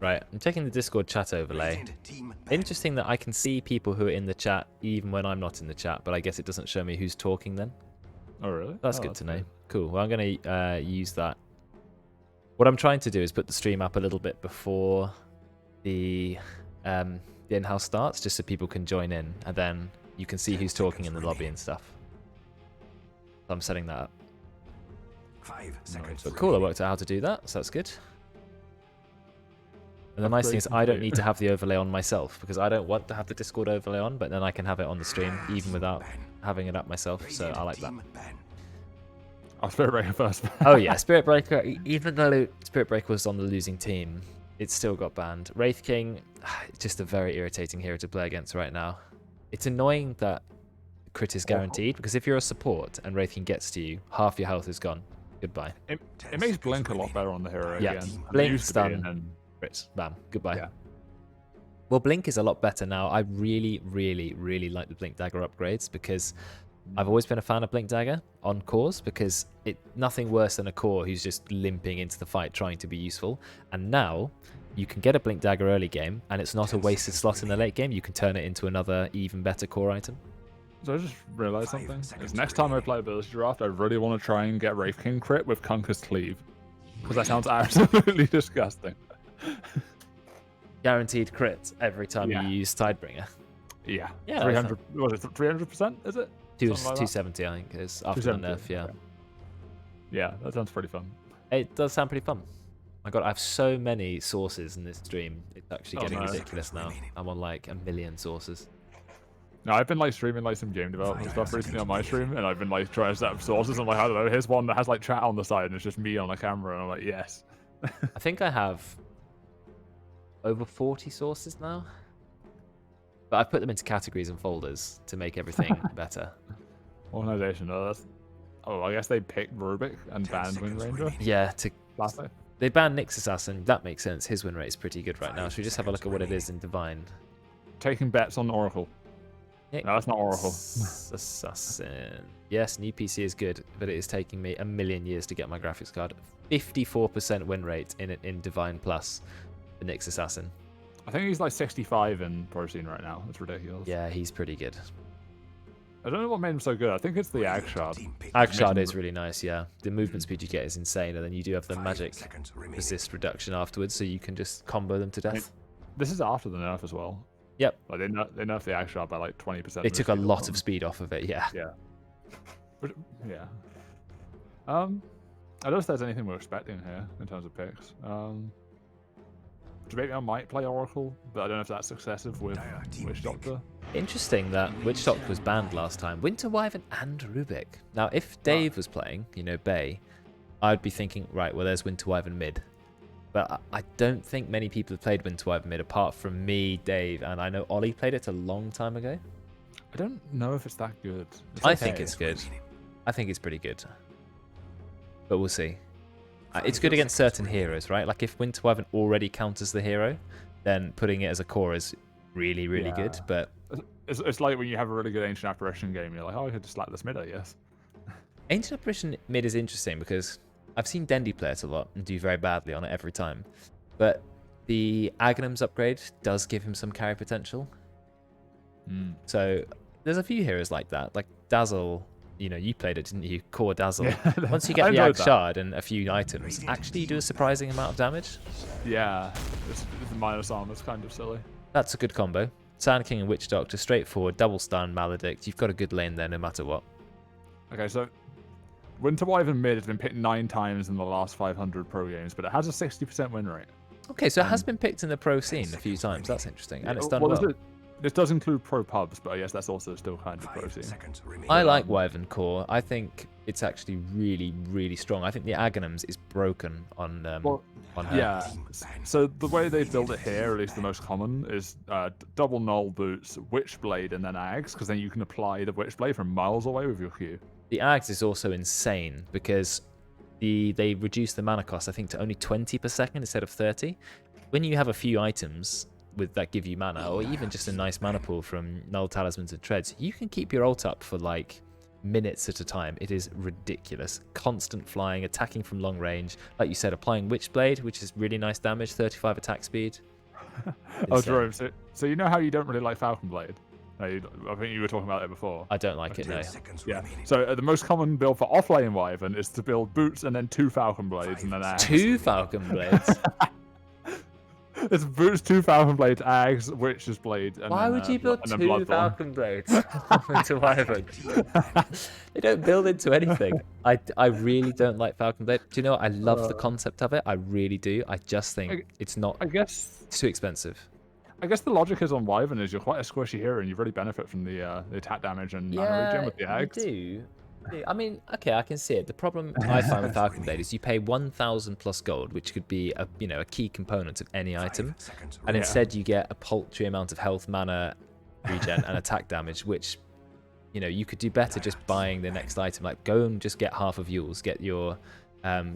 Right, I'm checking the Discord chat overlay. Interesting that I can see people who are in the chat even when I'm not in the chat, but I guess it doesn't show me who's talking then. Oh, really? That's good to know. Cool. Well, I'm going to use that. What I'm trying to do is put the stream up a little bit before the in-house starts, just so people can join in, and then you can see who's talking in the lobby and stuff. So I'm setting that up. 5 seconds. But cool, I worked out how to do that, so that's good. And the nice thing is I don't need to have the overlay on myself, because I don't want to have the Discord overlay on, but then I can have it on the stream even without having it up myself, so I like that. I'll Spirit Breaker first. Oh yeah, Spirit Breaker, even though Spirit Breaker was on the losing team, it still got banned. Wraith King, just a very irritating hero to play against right now. It's annoying that crit is guaranteed, because if you're a support and Wraith King gets to you, half your health is gone. Goodbye. It makes Blink a lot better on the hero Yeah, again. Blink, stun, crits, bam, goodbye. Yeah. Well, Blink is a lot better now. I really, really, really like the Blink Dagger upgrades, because I've always been a fan of Blink Dagger on cores, because nothing worse than a core who's just limping into the fight trying to be useful. And now you can get a Blink Dagger early game, and it's not a wasted slot in the late game. You can turn it into another even better core item. So I just realised something. Is next time I play Ability Draft, I really want to try and get Wraith King crit with Conquer's Cleave. Because that sounds absolutely disgusting. Guaranteed crit every time you use Tidebringer. Yeah. Yeah, 300. What is it? 300%? Is it? 270, I think, is after the nerf. Yeah. Yeah, that sounds pretty fun. It does sound pretty fun. My God, I have so many sources in this stream. It's actually getting ridiculous now. I'm on like 1 million sources. No, I've been like streaming like some game development stuff recently on my stream, and I've been like trying to set up sources. I'm like, I don't know, here's one that has like chat on the side, and it's just me on a camera, and I'm like, yes. I think I have over 40 sources now, but I've put them into categories and folders to make everything better. Organization, I guess they picked Rubik and banned Wind Ranger. Yeah, Last day. they banned Nyx Assassin. That makes sense. His win rate is pretty good right now. Should we just have a look at what it is in Divine? Taking bets on Oracle. No, that's not Oracle. Assassin. Yes, new PC is good, but it is taking me 1 million years to get my graphics card. 54% win rate in Divine Plus for Nyx Assassin. I think he's like 65 in Pro Scene right now. It's ridiculous. Yeah, he's pretty good. I don't know what made him so good. I think it's the Ag Shard. Ag Shard is really nice, yeah. The movement speed you get is insane, and then you do have the magic resist reduction afterwards, so you can just combo them to death. This is after the nerf as well. Yep. Like they nerfed the Ag Shard by like 20%. They took a lot of speed off of it, yeah. Yeah. Yeah. I don't know if there's anything we're expecting here in terms of picks. Maybe I might play Oracle, but I don't know if that's excessive with Witch Doctor. Interesting that Witch Doctor was banned last time. Winter Wyvern and Rubik. Now, if Dave was playing, Bay, I'd be thinking, right, well, there's Winter Wyvern mid. But I don't think many people have played Winter Wyvern mid, apart from me, Dave, and I know Ollie played it a long time ago. I don't know if it's that good. I think it's good. I think it's pretty good. But we'll see. It's good against certain heroes, right? Like if Winter Wyvern already counters the hero, then putting it as a core is really, really good. But it's like when you have a really good Ancient Apparition game, you're like, oh, I could just slap this mid, I guess. Ancient Apparition mid is interesting because I've seen Dendy play it a lot and do very badly on it every time. But the Aghanim's upgrade does give him some carry potential. So there's a few heroes like that. Like Dazzle, you played it, didn't you? Core Dazzle. Yeah, once you get the Ag Shard and a few items, actually you do a surprising amount of damage. Yeah, it's minus armor. It's kind of silly. That's a good combo. Sand King and Witch Doctor, straightforward, double stun, Maledict. You've got a good lane there no matter what. Okay, so Winter Wyvern mid has been picked 9 times in the last 500 pro games, but it has a 60% win rate. Okay, so it has been picked in the pro scene a few times. That's interesting, and it's done well. This does include pro pubs, but I guess that's also still kind of pro scene. I like Wyvern Core. I think it's actually really, really strong. I think the Aghanim's is broken on her. Yeah, so the way they build it here, at least the most common, is double null boots, Witchblade, and then Ags, because then you can apply the Witchblade from miles away with your Q. The Ags is also insane because they reduce the mana cost, I think, to only 20 per second instead of 30. When you have a few items that give you mana, or even just a nice mana pool from Null Talismans and Treads, you can keep your ult up for like minutes at a time. It is ridiculous. Constant flying, attacking from long range. Like you said, applying Witchblade, which is really nice damage, 35 attack speed. Oh, Insane. Jerome, so you know how you don't really like Falcon Blade? I think you were talking about it before. I don't like it, 10 no. seconds Yeah. remaining. So the most common build for offlane Wyvern is to build boots and then 2 Falcon Blades and then Ags. 2 Falcon Blades? It's boots, 2 Falcon Blades, Ags, Witch's Blade, and Why then, would you build and then 2 Bloodborne. Falcon Blades into Wyvern? They don't build into anything. I really don't like Falcon Blade. Do you know what? I love the concept of it. I really do. I just think it's not. I guess It's too expensive. the logic is on Wyvern is you're quite a squishy hero and you really benefit from the attack damage and mana regen with the Ags. You do. I mean, okay, I can see it. The problem I find with Falcon Blade is you pay 1,000 plus gold, which could be a a key component of any item, 5 seconds and Yeah. instead you get a paltry amount of health, mana, regen, and attack damage, which you could do better just buying the next item. Like go and just get half of Yule's, get your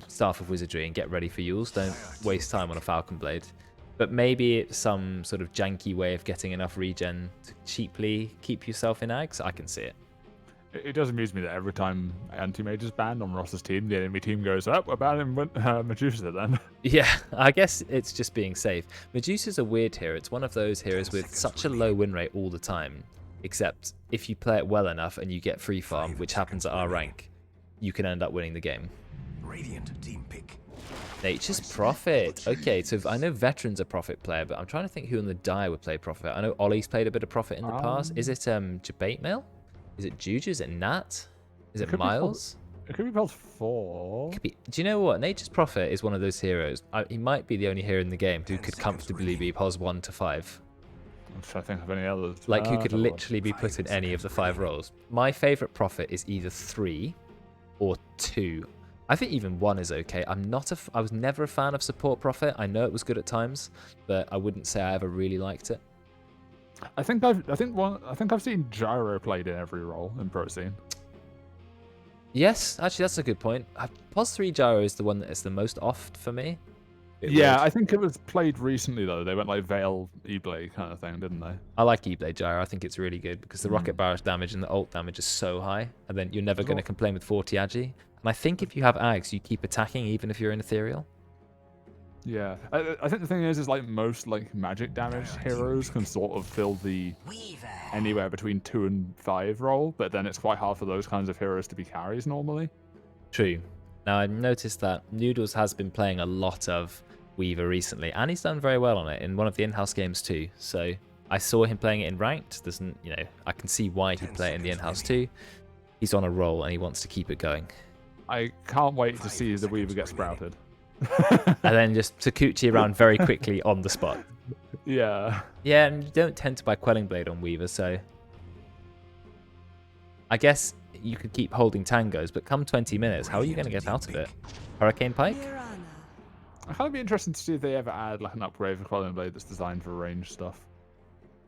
Staff of Wizardry, and get ready for Yule's. Don't waste time on a Falcon Blade. But maybe it's some sort of janky way of getting enough regen to cheaply keep yourself in Ags. I can see it. It does amuse me that every time anti-mage is banned on Ross's team, the enemy team goes, oh, we're banning Medusa then. Yeah, I guess it's just being safe. Medusa's a weird hero. It's one of those heroes with such a low win rate all the time. Except if you play it well enough and you get free farm, which happens at our rank, you can end up winning the game. Radiant team pick. Nature's Prophet. Okay, so I know Veteran's a Prophet player, but I'm trying to think who on the die would play Prophet. I know Ollie's played a bit of Prophet in the past. Is it Jabate Mail? Is it Juju? Is it Nat? Is it could be Miles? It could be built 4. Could be. Do you know what? Nature's Prophet is one of those heroes. He might be the only hero in the game who could comfortably be pos 1 to 5. I'm trying to think of any others. Like who could Never mind. literally be put in any of the 5 roles. My favourite Prophet is either 3 or 2. I think even 1 is okay. I was never a fan of Support Prophet. I know it was good at times, but I wouldn't say I ever really liked it. I think I've seen Gyro played in every role in Pro Scene. Yes, actually that's a good point. Pos 3 Gyro is the one that is the most oft for me. Yeah, I think it was played recently though. They went like Veil E-Blade kind of thing, didn't they? I like E-Blade Gyro. I think it's really good because the rocket barrage damage and the ult damage is so high, and then you're never going to complain with 40 agi. And I think if you have Ags, you keep attacking even if you're in Ethereal. Yeah, I think the thing is like most like magic damage heroes can sort of fill the anywhere between 2 and 5 role, but then it's quite hard for those kinds of heroes to be carries normally. True. Now I noticed that Noodles has been playing a lot of Weaver recently, and he's done very well on it in one of the in-house games too. So I saw him playing it in ranked. I can see why he'd play it in the in-house too. He's on a roll and he wants to keep it going. I can't wait to see the Weaver get sprouted. And then just Takuchi around very quickly on the spot. Yeah. Yeah, and you don't tend to buy Quelling Blade on Weaver, so I guess you could keep holding tangos, but come 20 minutes, how are you going to get out of it? Hurricane Pike? I kind of be interested to see if they ever add like an upgrade for Quelling Blade that's designed for range stuff.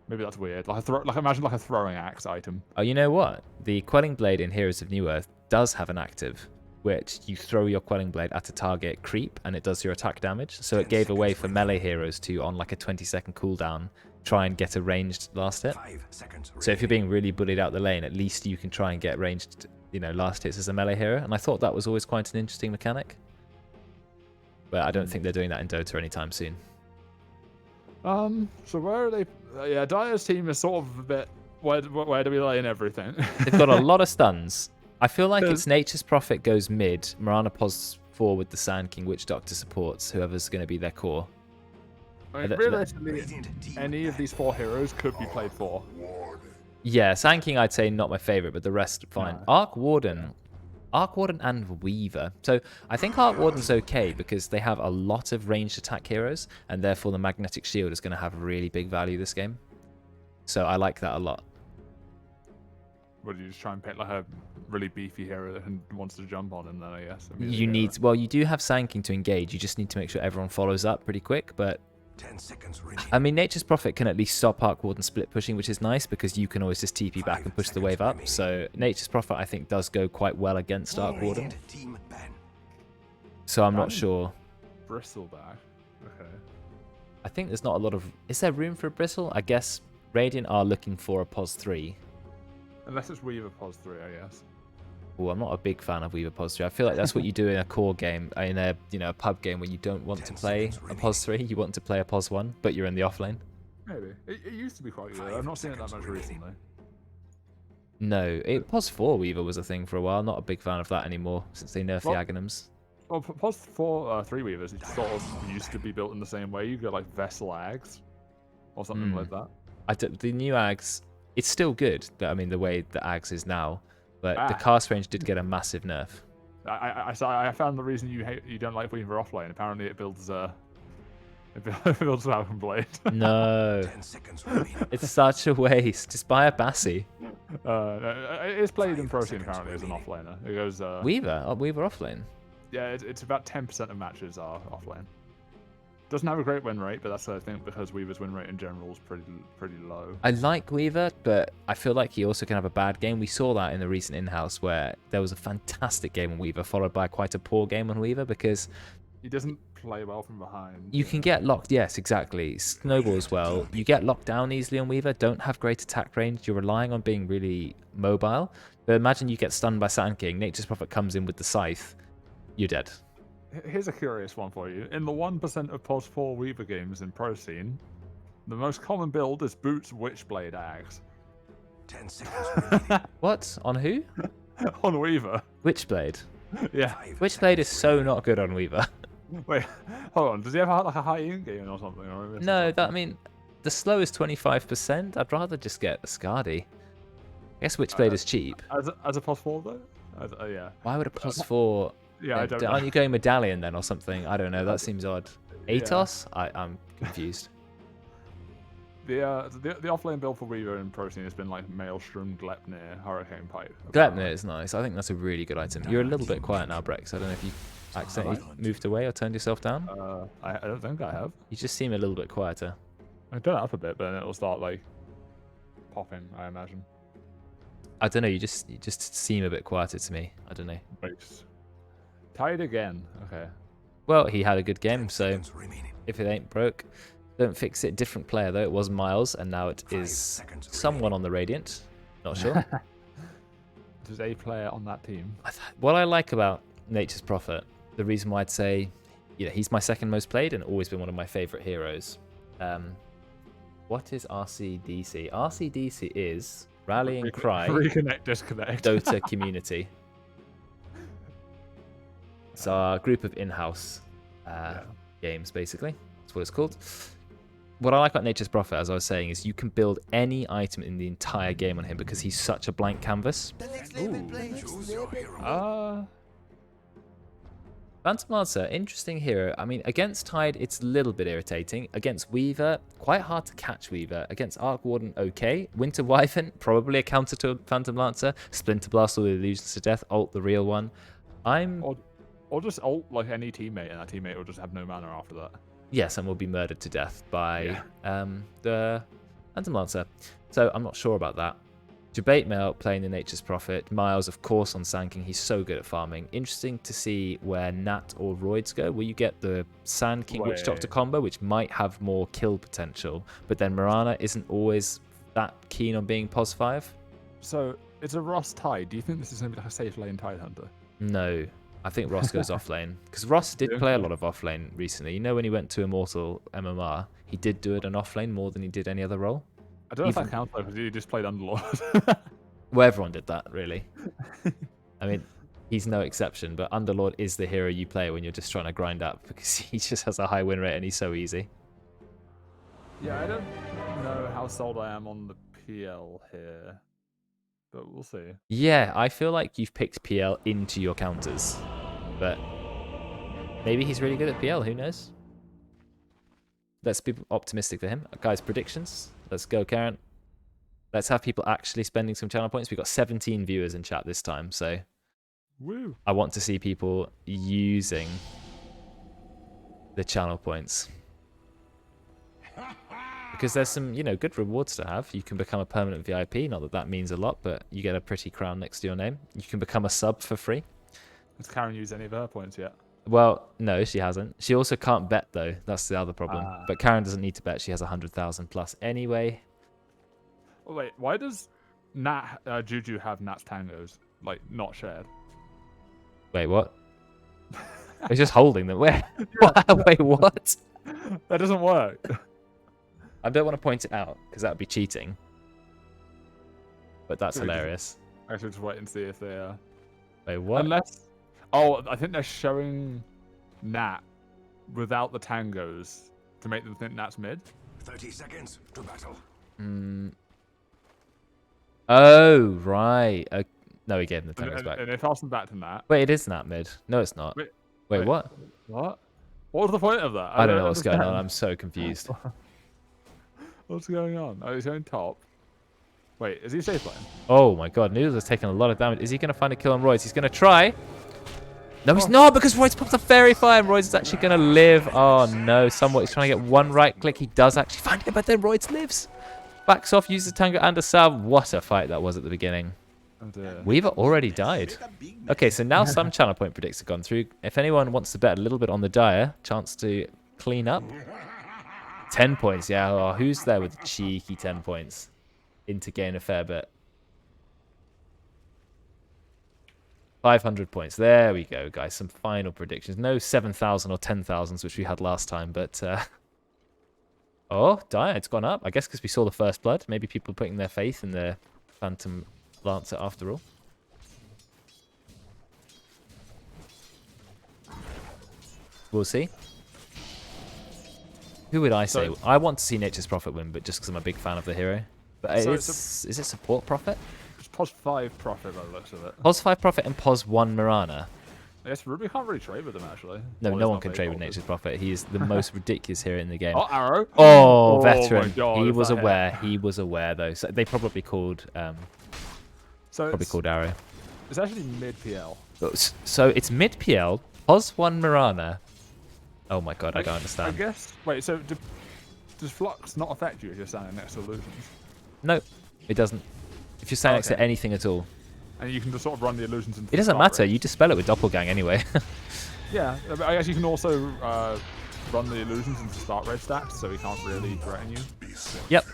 Maybe that's weird. Imagine like a throwing axe item. Oh, you know what? The Quelling Blade in Heroes of New Earth does have an active, which you throw your Quelling Blade at a target creep and it does your attack damage. So it gave away for melee heroes to, on like a 20-second cooldown, try and get a ranged last hit. 5 seconds So if you're being really bullied out the lane, at least you can try and get ranged, last hits as a melee hero. And I thought that was always quite an interesting mechanic. But I don't think they're doing that in Dota anytime soon. So where are they? Yeah, Dyer's team is sort of a bit. Where do we lay in everything? They've got a lot of stuns. I feel like it's Nature's Prophet goes mid, Marana pos 4 with the Sand King, Witch Doctor supports whoever's going to be their core. I mean, realistically, any of these 4 heroes could be played 4. Yeah, Sand King I'd say not my favourite, but the rest fine. No. Arc Warden and Weaver. So I think Arc Warden's okay because they have a lot of ranged attack heroes, and therefore the Magnetic Shield is going to have really big value this game. So I like that a lot. Would you just try and pick like a really beefy hero that wants to jump on him then, I guess? You do have Sand King to engage. You just need to make sure everyone follows up pretty quick, but 10 seconds remaining. I mean, Nature's Prophet can at least stop Arc Warden split pushing, which is nice because you can always just TP back and push the wave up. So Nature's Prophet, I think, does go quite well against Arc Warden. Radiant team ban. So I'm not sure. Bristleback. Okay. I think there's not a lot of... Is there room for a Bristle? I guess Radiant are looking for a pos 3. Unless it's Weaver pos 3, I guess. Oh, I'm not a big fan of Weaver Pos 3. I feel like that's what you do in a core game, in a a pub game where you don't want to 10 play seconds a Pos 3, you want to play a Pos 1, but you're in the offlane. Maybe. It used to be quite good. I've not seen it that much recently. No, Pos 4 Weaver was a thing for a while. Not a big fan of that anymore since they nerfed the Well- Aghanims. Well, Pos 4 3 Weavers, it sort of used to be built in the same way. You get like Vessel Ags or something like that. The new Ags, it's still good. I mean, the way the Ags is now, but the Ah. cast range did get a massive nerf. I found the reason you don't like Weaver offlane. Apparently, it builds it builds Falcon Blade. No, 10 seconds remaining. it's such a waste. Just buy a Bassi. It's played in Pro Scene apparently as an offlaner. It goes Weaver offlane. yeah, it's about 10% of matches are offlane. Doesn't have a great win rate, but that's I think because Weaver's win rate in general is pretty low. I like Weaver, but I feel like he also can have a bad game. We saw that in the recent in-house where there was a fantastic game on Weaver followed by quite a poor game on Weaver because He doesn't play well from behind. you can get locked. Yes, exactly. Snowballs well. You get locked down easily on Weaver. Don't have great attack range. You're relying on being really mobile. But imagine you get stunned by Sand King. Nature's Prophet comes in with the scythe. You're dead. Here's a curious one for you. In the 1% of Pos 4 Weaver games in Pro Scene, the most common build is Boots Witchblade Ags. 10 seconds remaining. What? On who? On Weaver. Witchblade. Yeah. 5 Witchblade is so not good on Weaver. Wait, hold on. Does he have like a high in game or something? Or am I missing No, something? I mean, the slow is 25%. I'd rather just get a Scardy. I guess Witchblade is cheap. As a Pos 4 though? Yeah. Why would a plus 4... Yeah, I don't know. Aren't you going Medallion then or something? I don't know. That seems odd. Yeah. Atos? I'm confused. The offlane build for Weaver in Pro Scene has been like Maelstrom, Glepnir, Hurricane Pipe. Glepnir is nice. I think that's a really good item. You're a little bit quiet now, Brexx. I don't know if you accidentally moved away or turned yourself down. I don't think I have. You just seem a little bit quieter. I turn it up a bit, but then it'll start like popping, I imagine. I don't know. You just seem a bit quieter to me. I don't know. Nice. Tied again. Okay. Well, he had a good game, so seconds remaining. if it ain't broke, don't fix it. Different player though. It was Miles, and now it 5 is seconds someone on the Radiant. Not sure. There's a player on that team. What I like about Nature's Prophet, the reason why I'd say, he's my second most played and always been one of my favorite heroes. What is RCDC? RCDC is Rallying Cry Reconnect, disconnect. Dota Community. It's our group of in-house games, basically. That's what it's called. What I like about Nature's Prophet, as I was saying, is you can build any item in the entire game on him because he's such a blank canvas. Choose your hero. Phantom Lancer, interesting hero. I mean, against Tide, it's a little bit irritating. Against Weaver, quite hard to catch Weaver. Against Arc Warden, okay. Winter Wyvern, probably a counter to Phantom Lancer. Splinter Blast all the illusions to death, ult the real one. Or just ult like any teammate, and that teammate will just have no mana after that. Yes, and will be murdered to death by the Phantom Lancer. So I'm not sure about that. Debate Mail playing the Nature's Prophet. Miles, of course, on Sand King. He's so good at farming. Interesting to see where Nat or Roids go. Will you get the Sand King Witch Doctor combo, which might have more kill potential, but then Mirana isn't always that keen on being pos 5? So it's a Ross Tide. Do you think this is going to be like a safe lane Tide Hunter? No. I think Ross goes offlane. Because Ross did play a lot of offlane recently. You know, when he went to Immortal MMR, he did do it on offlane more than he did any other role. I don't know if that counts though, because he just played Underlord. Well, everyone did that, really. I mean, he's no exception, but Underlord is the hero you play when you're just trying to grind up because he just has a high win rate and he's so easy. Yeah, I don't know how sold I am on the PL here, but we'll see. Yeah, I feel like you've picked PL into your counters, but maybe he's really good at PL, who knows? Let's be optimistic for him. Guys, predictions. Let's go, Karen. Let's have people actually spending some channel points. We've got 17 viewers in chat this time, so Woo! I want to see people using the channel points. Because there's some, good rewards to have. You can become a permanent VIP. Not that that means a lot, but you get a pretty crown next to your name. You can become a sub for free. Has Karen used any of her points yet? Well, no, she hasn't. She also can't bet, though. That's the other problem. But Karen doesn't need to bet. She has 100,000 plus anyway. Oh, wait, why does Juju have Nat's Tangos? like not shared. Wait, what? He's just holding them. Where? Wait, what? That doesn't work. I don't want to point it out because that would be cheating. But that's So we just- hilarious. I should just wait and see if they Wait, what? Unless, oh, I think they're showing Nat without the tangos to make them think Nat's mid. 30 seconds to battle. Oh, right. No, he gave him the And, tangos back. and they pass them back to Nat. Wait, it is Nat mid. No, it's not. Wait, what? What? What was the point of that? I don't know what's going on. understand. I'm so confused. What's going on? Oh, he's going top. Wait, is he safe lane? Oh my god, Noodles has taken a lot of damage. Is he going to find a kill on Royce? He's going to try. No, he's not, because Royce popped a fairy fire and Royce is actually going to live. Oh no, somewhat. He's trying to get one right click. He does actually find it, but then Royce lives. Backs off, uses Tango and a salve. What a fight that was at the beginning. Oh dear. Weaver already died. Okay, so now some channel point predicts have gone through. If anyone wants to bet a little bit on the Dire, chance to clean up. 10 points, yeah. Oh, who's there with cheeky 10 points? Into gain a fair bit. 500 points. There we go, guys. Some final predictions. No 7,000 or 10,000s, which we had last time, but... Oh, Dire, it's gone up. I guess because we saw the first blood. Maybe people putting their faith in their Phantom Lancer after all. We'll see. Who would I say? So- I want to see Nature's Prophet win, but just because I'm a big fan of the hero. But So is it Support Prophet? It's pos 5 profit by the looks of it. Pos 5 Prophet and Pos 1 Mirana. Yes, Ruby can't really trade with them actually. No, Well, no it's one not can very trade with bold, is Nature's Prophet. He is the most ridiculous hero in the game. Oh, Arrow. Oh, my veteran. God, He if was that hit. aware. He was aware though. So they probably called So it's Arrow. actually mid PL. So it's mid PL, Pos 1 Mirana. Oh my god, I don't I understand. guess. Wait, so does Flux not affect you if you're standing next to illusions? No, it doesn't. If you're standing next to Okay. anything at all. And you can just sort of run the illusions into It doesn't matter. You dispel it with Doppelgang anyway. Yeah, but I guess you can also run the illusions into start red stacks, so he can't really threaten you. Yep.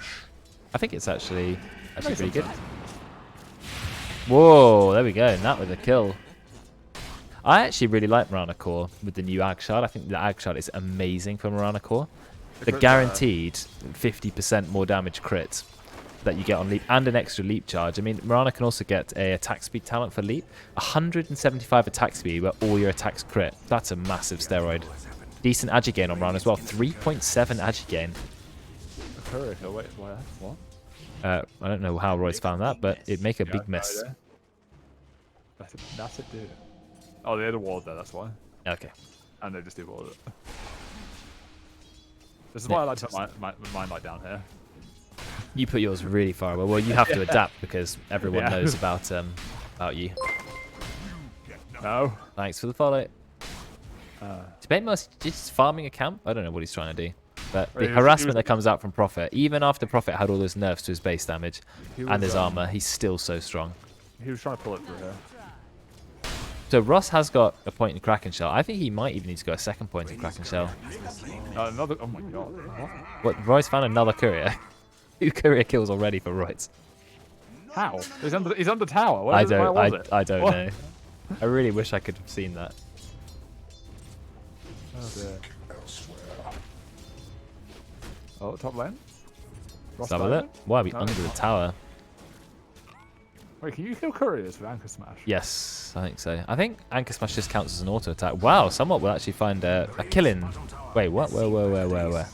I think it's actually Makes pretty good. some sense. Whoa, there we go. And that with a kill. I actually really like Mirana Core with the new Ag Shard. I think the Ag Shard is amazing for Mirana Core. The crit, guaranteed 50% more damage crit that you get on leap and an extra leap charge. I mean, Mirana can also get a attack speed talent for leap. 175 attack speed where all your attacks crit. That's a massive steroid. Decent agi gain on Mirana as well. 3.7 agi gain. Hurricane, wait, what? I don't know how Royce found that, but it'd make a Yeah, big miss. no idea. That's it, dude. Oh, they had a ward there, that's why. Okay. And they just dewalled it. This is why I like to put mine like down here. You put yours really far away. Well, you have to adapt because everyone Yeah. knows about you. No. Thanks for the follow. Debate must just farming a camp. I don't know what he's trying to do. But the He was- harassment that comes out from Prophet, even after Prophet had all those nerfs to his base damage He and was, his armor, he's still so strong. He was trying to pull it through here. So Ross has got a point in Kraken Shell. I think he might even need to go a second point in Kraken Shell. Another. Oh my god. What? Royce found another courier. 2 courier kills already for Royce. How? He's under tower. Where I was don't it? I don't What? know. I really wish I could have seen that. Oh dear. Oh, top lane. Ross Some of diving? it. Why are we No. under the tower? Wait, can you kill couriers with Anchor Smash? Yes, I think so. I think Anchor Smash just counts as an auto attack. Wow, somewhat will actually find a kill in. Wait, what? Where?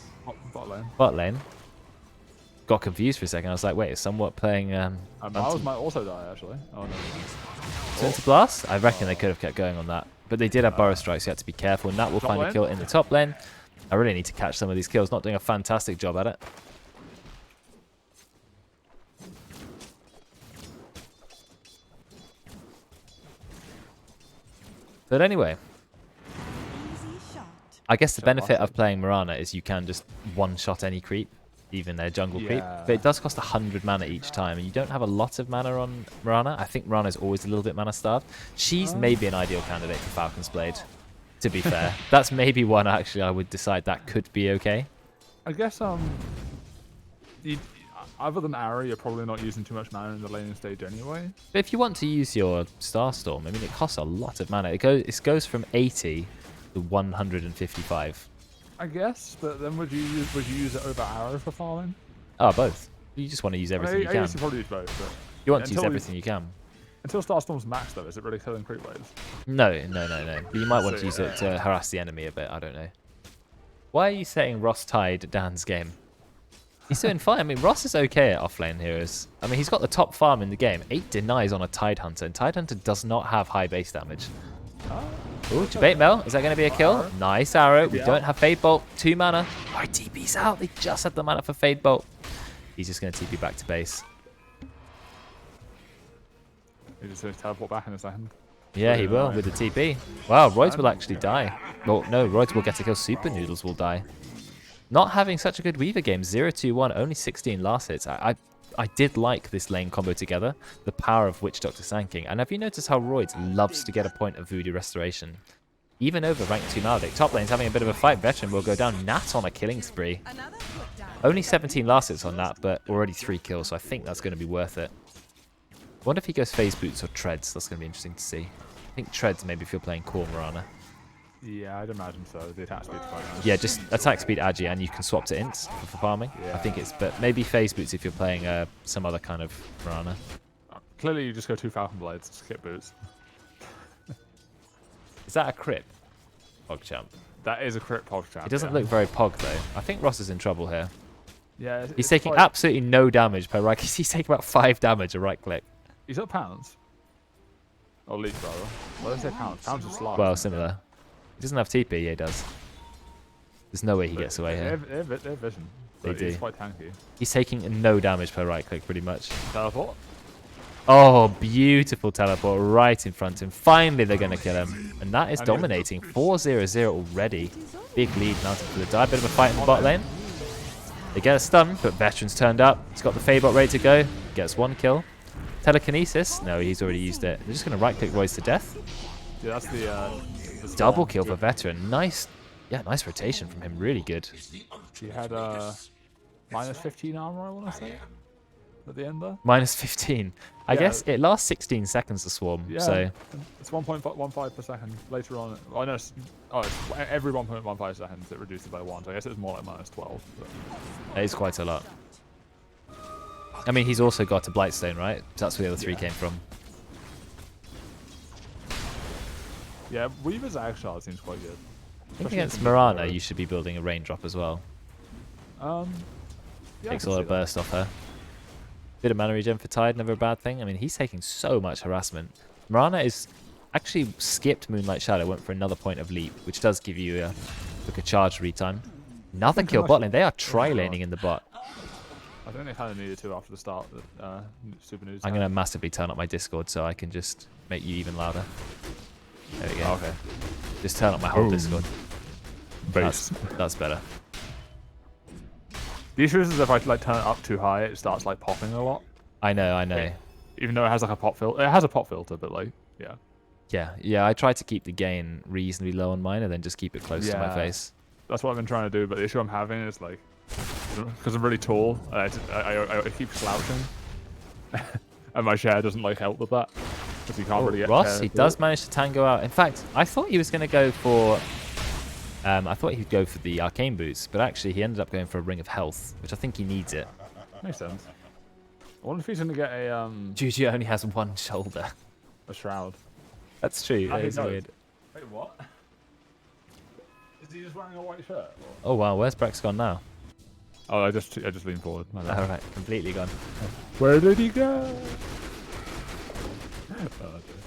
Bot lane. Bot lane. Got confused for a second. I was like, wait, is somewhat playing Miles might also die actually. Oh no. Into Blast? I reckon they could have kept going on that. But they did have Burrow Strikes, so you had to be careful. And that will Top find a lane? kill in the top lane. I really need to catch some of these kills. Not doing a fantastic job at it. But anyway, I guess the benefit of playing Mirana is you can just one-shot any creep, even their jungle creep. Yeah. But it does cost 100 mana each time, and you don't have a lot of mana on Mirana. I think Mirana is always a little bit mana starved. She's maybe an ideal candidate for Falcon's Blade, to be fair. That's maybe one actually I would decide that could be okay. I guess Other than Ari, you're probably not using too much mana in the laning stage anyway. But if you want to use your Starstorm, I mean, it costs a lot of mana. It goes from 80 to 155. I guess, but then would you use it over Arrow for farming? Oh, both. You just want to use everything you I can. guess you probably use both, but You want to use everything you can. until Starstorm's maxed though, is it really killing creep waves? No. But you might want to use it to harass the enemy a bit. I don't know. Why are you saying Ross tied Dan's game? He's doing fine. I mean, Ross is okay at offlane heroes. I mean, he's got the top farm in the game. 8 denies on a Tidehunter, and Tidehunter does not have high base damage. Ooh, debate Mel. Is that going to be a kill? Nice arrow. We don't have Fade Bolt. 2 mana. Oh, TP's out. They just had the mana for Fade Bolt. He's just going to TP back to base. He just says teleport back in a second. Yeah, he will with the TP. Wow, Roids will actually die. Well, no, Roids will get a kill. Super Noodles will die. Not having such a good Weaver game. 0-2-1, only 16 last hits. I did like this lane combo together. The power of Witch Doctor Sanking. And have you noticed how Roids loves to get a point of Voodoo Restoration? Even over rank 2 Maldic. Top lane's having a bit of a fight. Veteran will go down. Nat on a killing spree. Only 17 last hits on that, but already 3 kills, so I think that's going to be worth it. I wonder if he goes Phase Boots or Treads. That's going to be interesting to see. I think Treads maybe if you're playing Core Mirana. Yeah, I'd imagine so. The attack speed's quite nice. Yeah, just attack speed Agi, and you can swap to ints for farming. Yeah. I think it's, but maybe Phase Boots if you're playing some other kind of Mirana. Clearly, you just go 2 Falcon Blades, skip boots. Is that a crit? PogChamp. That is a crit PogChamp. It doesn't look very Pog though. I think Ross is in trouble here. Yeah, He's taking absolutely no damage per right. He's taking about 5 damage a right click. He's at pounds. Or leech rather. Well, let's say pounds. Pounds is large. Well, similar. He doesn't have TP. Yeah, he does. There's no way he gets away here. They have vision. They do. He's quite tanky. He's taking no damage per right click, pretty much. Teleport. Oh, beautiful teleport right in front of him. Finally, they're going to kill him. And that is dominating. 4-0-0 already. Big lead mounted for the die. Bit of a fight in the bot lane. They get a stun, but Veteran's turned up. He's got the Fade-Bot ready to go. Gets 1 kill. Telekinesis. No, he's already used it. They're just going to right-click Royce to death. Yeah, that's the Double kill for Veteran. Nice. Yeah, nice rotation from him. Really good. He had minus 15 armor, I want to say, at the end there. Minus 15. I guess it lasts 16 seconds to swarm. Yeah, So it's 1.15 per second. Later on, I know. It's every 1.15 seconds it reduces by 1. So I guess it was more like minus 12. But. that is quite a lot. I mean, he's also got a Blightstone, right? That's where the other 3 came from. Yeah, Weaver's Ag Shard seems quite good. I think against Mirana, you should be building a Raindrop as well. Yeah, Takes a lot of burst off her. Bit of mana regen for Tide, never a bad thing. I mean, he's taking so much harassment. Mirana is actually skipped Moonlight Shadow, went for another point of leap, which does give you a charge retime. Another kill bot lane. They are tri-laning in the bot. I think they kind of needed to after the start. Super News. I'm going to massively turn up my Discord so I can just make you even louder. There we go. Okay. Just turn up my whole Discord. Base. That's better. The issue is if I like turn it up too high, it starts like popping a lot. I know. Even though it has like a pop filter, it has a pop filter, but like, yeah. Yeah. I try to keep the gain reasonably low on mine and then just keep it close to my face. That's what I've been trying to do, but the issue I'm having is like, because I'm really tall, I keep slouching, and my share doesn't like help with that. Because you can't really get Ross, he does manage to tango out. In fact, I thought he was going to go for... I thought he'd go for the Arcane Boots, but actually he ended up going for a Ring of Health, which I think he needs it. Makes sense. I wonder if he's going to get a... Juju only has 1 shoulder. A shroud. That's true. That is weird. Wait, what? Is he just wearing a white shirt? Oh wow, where's Brexx gone now? Oh, I just leaned forward. Alright, completely gone. Where did he go?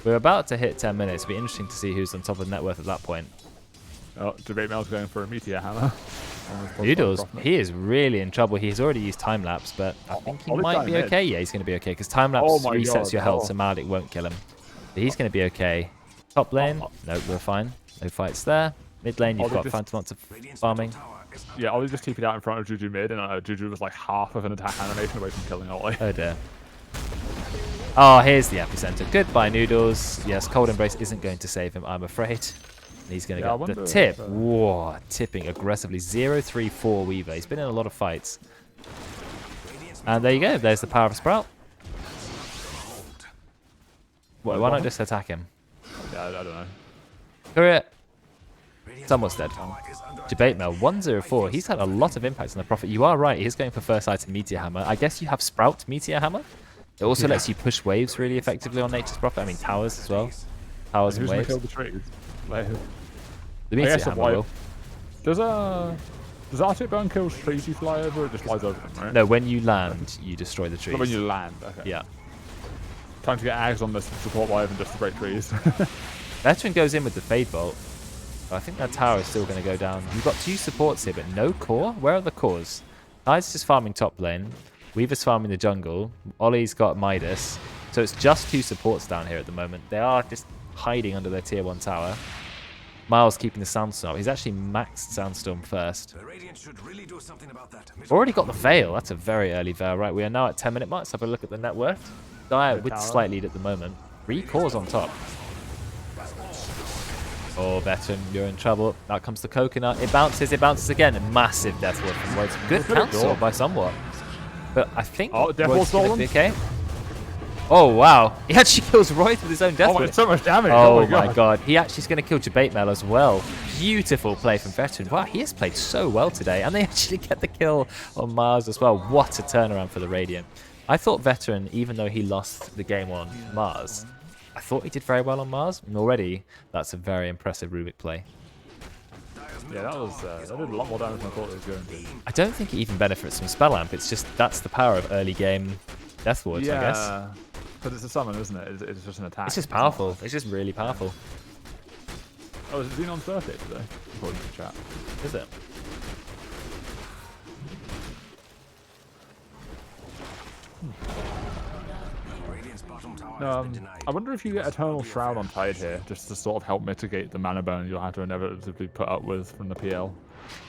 We're about to hit 10 minutes. It'll be interesting to see who's on top of net worth at that point. Oh, Debate Mel's going for a Meteor Hammer. Noodles, he is really in trouble. He's already used time lapse, but I think he might be okay. Yeah, he's going to be okay because time lapse resets your health, so Maldic won't kill him. But he's going to be okay. Top lane, nope, we're fine. No fights there. Mid lane, you've got Phantom Monster farming. Yeah, Ollie just TP'd out in front of Juju mid, and Juju was like half of an attack animation away from killing Ollie. Oh dear. Oh, here's the epicenter. Goodbye, Noodles. Yes, Cold Embrace isn't going to save him, I'm afraid. He's going to get the tip. Whoa, tipping aggressively. 0-3-4 Weaver. He's been in a lot of fights. And there you go. There's the power of Sprout. Why not just attack him? Yeah, I don't know. Career. Someone's dead. Debate Mail 104. He's had a lot of impact on the Prophet. You are right. He's going for first item Meteor Hammer. I guess you have Sprout Meteor Hammer. It also lets you push waves really effectively on Nature's Prophet. I mean towers as well. Towers and waves. Who's gonna kill the trees? Like, The Meteor Hammer will. Does Arctic Burn kill trees you fly over, or it just flies over them, right? No, when you land, you destroy the trees. But when you land, okay. Yeah. Time to get Ags on this support wave and just to break trees. Veteran goes in with the Fade Bolt. I think that tower is still going to go down. You've got 2 supports here, but no core? Where are the cores? Tide's just farming top lane. Weaver's farming the jungle. Ollie's got Midas. So it's just 2 supports down here at the moment. They are just hiding under their tier 1 tower. Miles keeping the Sandstorm. He's actually maxed Sandstorm first. The Radiant should really do something about that. Already got the Veil. That's a very early Veil. Right, we are now at 10-minute mark. Let's have a look at the net worth. Dire with slight lead at the moment. 3 cores on top. Oh, Veteran, you're in trouble. Out comes the coconut. It bounces again. Massive death ward from Royce. Good cancel by somewhat. But I think Royce is going to be okay. Oh, wow. He actually kills Royce with his own death ward. So much damage. Oh, my god. He actually is going to kill Debate Mail as well. Beautiful play from Veteran. Wow, he has played so well today. And they actually get the kill on Mars as well. What a turnaround for the Radiant. I thought Veteran, even though he lost the game on Mars, I thought he did very well on Mars, and already that's a very impressive Rubik play. Yeah, that did a lot more damage than I thought it was going to. I don't think it even benefits from Spell Amp. It's just that's the power of early game Death Wards, I guess. Yeah, but it's a summon, isn't it? It's just an attack. It's just powerful. It's just really powerful. Oh, is it Xenon's birthday today? According to the chat. Is it? I wonder if you get Eternal Shroud on Tide here, just to sort of help mitigate the mana burn you'll have to inevitably put up with from the PL.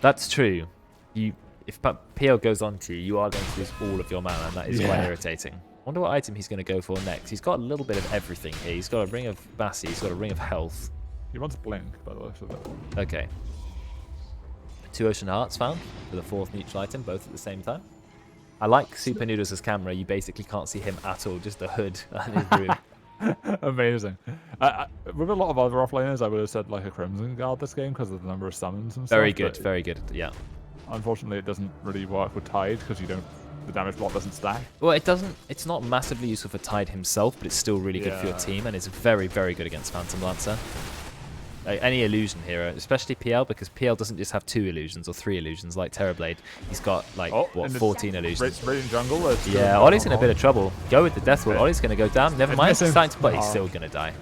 That's true. If PL goes on to you, you are going to lose all of your mana, and that is quite irritating. I wonder what item he's going to go for next. He's got a little bit of everything here. He's got a Ring of Bassi, he's got a Ring of Health. He wants Blink, by the way. So Okay. 2 Ocean Hearts found for the 4th neutral item, both at the same time. I like Super Noodles' camera. You basically can't see him at all, just the hood and his room. Amazing. With a lot of other offlaners, I would have said like a Crimson Guard this game because of the number of summons and stuff. Very good, very good. Yeah. Unfortunately, it doesn't really work with Tide because the damage block doesn't stack. Well, it doesn't. It's not massively useful for Tide himself, but it's still really good for your team, and it's very, very good against Phantom Lancer. Any illusion hero, especially PL, because PL doesn't just have 2 illusions or 3 illusions like Terrorblade. He's got like 14 illusions. Radiant jungle. Yeah, Ollie's in a bit of trouble. Go with the Death Ward. Ollie's going to go down. Never mind. He's starting to play. He's still going to die.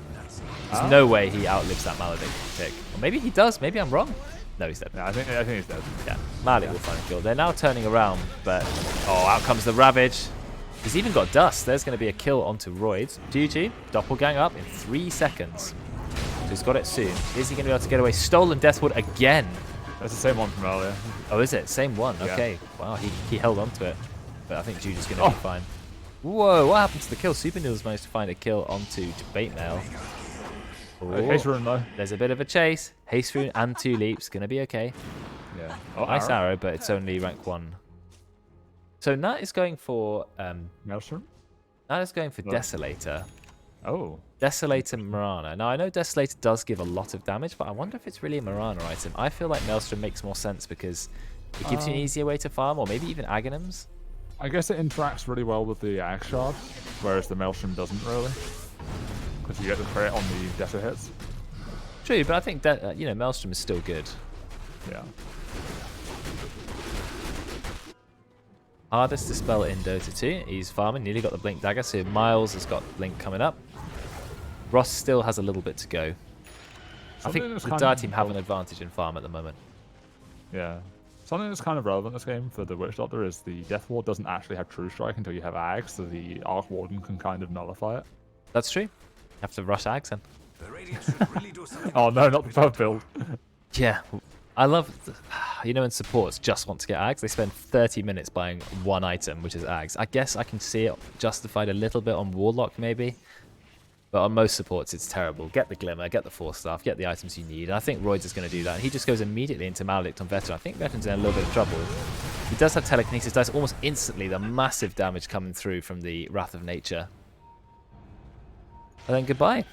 There's no way he outlives that Maledict pick. Or maybe he does. Maybe I'm wrong. No, he's dead. Yeah, I think he's dead. Yeah, Maledict will find a kill. They're now turning around, but out comes the Ravage. He's even got Dust. There's going to be a kill onto Roids. GG. Doppelgang up in 3 seconds. So he's got it soon. Is he going to be able to get away? Stolen Deathwood again. That's the same one from earlier. Oh, is it? Same one. Okay. Yeah. Wow, he held on to it. But I think Judy's going to be fine. Whoa, what happened to the kill? Super Noodles managed to find a kill onto Debate Mail. Haste Rune, though. There's a bit of a chase. Haste Rune and 2 leaps. Going to be okay. Yeah. Nice arrow, but it's only rank 1. So Nat is going for... Maelstrom? Nat is going for Desolator. Oh. Desolator Marana. Now, I know Desolator does give a lot of damage, but I wonder if it's really a Marana item. I feel like Maelstrom makes more sense because it gives you an easier way to farm, or maybe even Aghanims. I guess it interacts really well with the Ag Shard, whereas the Maelstrom doesn't really. Because you get the crit on the Desert hits. True, but I think that, Maelstrom is still good. Yeah. Hardest to spell in Dota 2. He's farming, nearly got the Blink Dagger, so Miles has got Blink coming up. Ross still has a little bit to go. I think the Dire team have an advantage in farm at the moment. Yeah. Something that's kind of relevant in this game for the Witch Doctor is the Death Ward doesn't actually have True Strike until you have Ags, so the Arc Warden can kind of nullify it. That's true. You have to rush Ags then. Oh no, not the third build. Yeah. I love, in supports just want to get Ags. They spend 30 minutes buying 1 item, which is Ags. I guess I can see it justified a little bit on Warlock, maybe. But on most supports, it's terrible. Get the Glimmer, get the Force Staff, get the items you need. And I think Roids is going to do that. And he just goes immediately into Maledict on Veteran. I think Veteran's in a little bit of trouble. He does have telekinesis, does almost instantly the massive damage coming through from the Wrath of Nature. And then goodbye.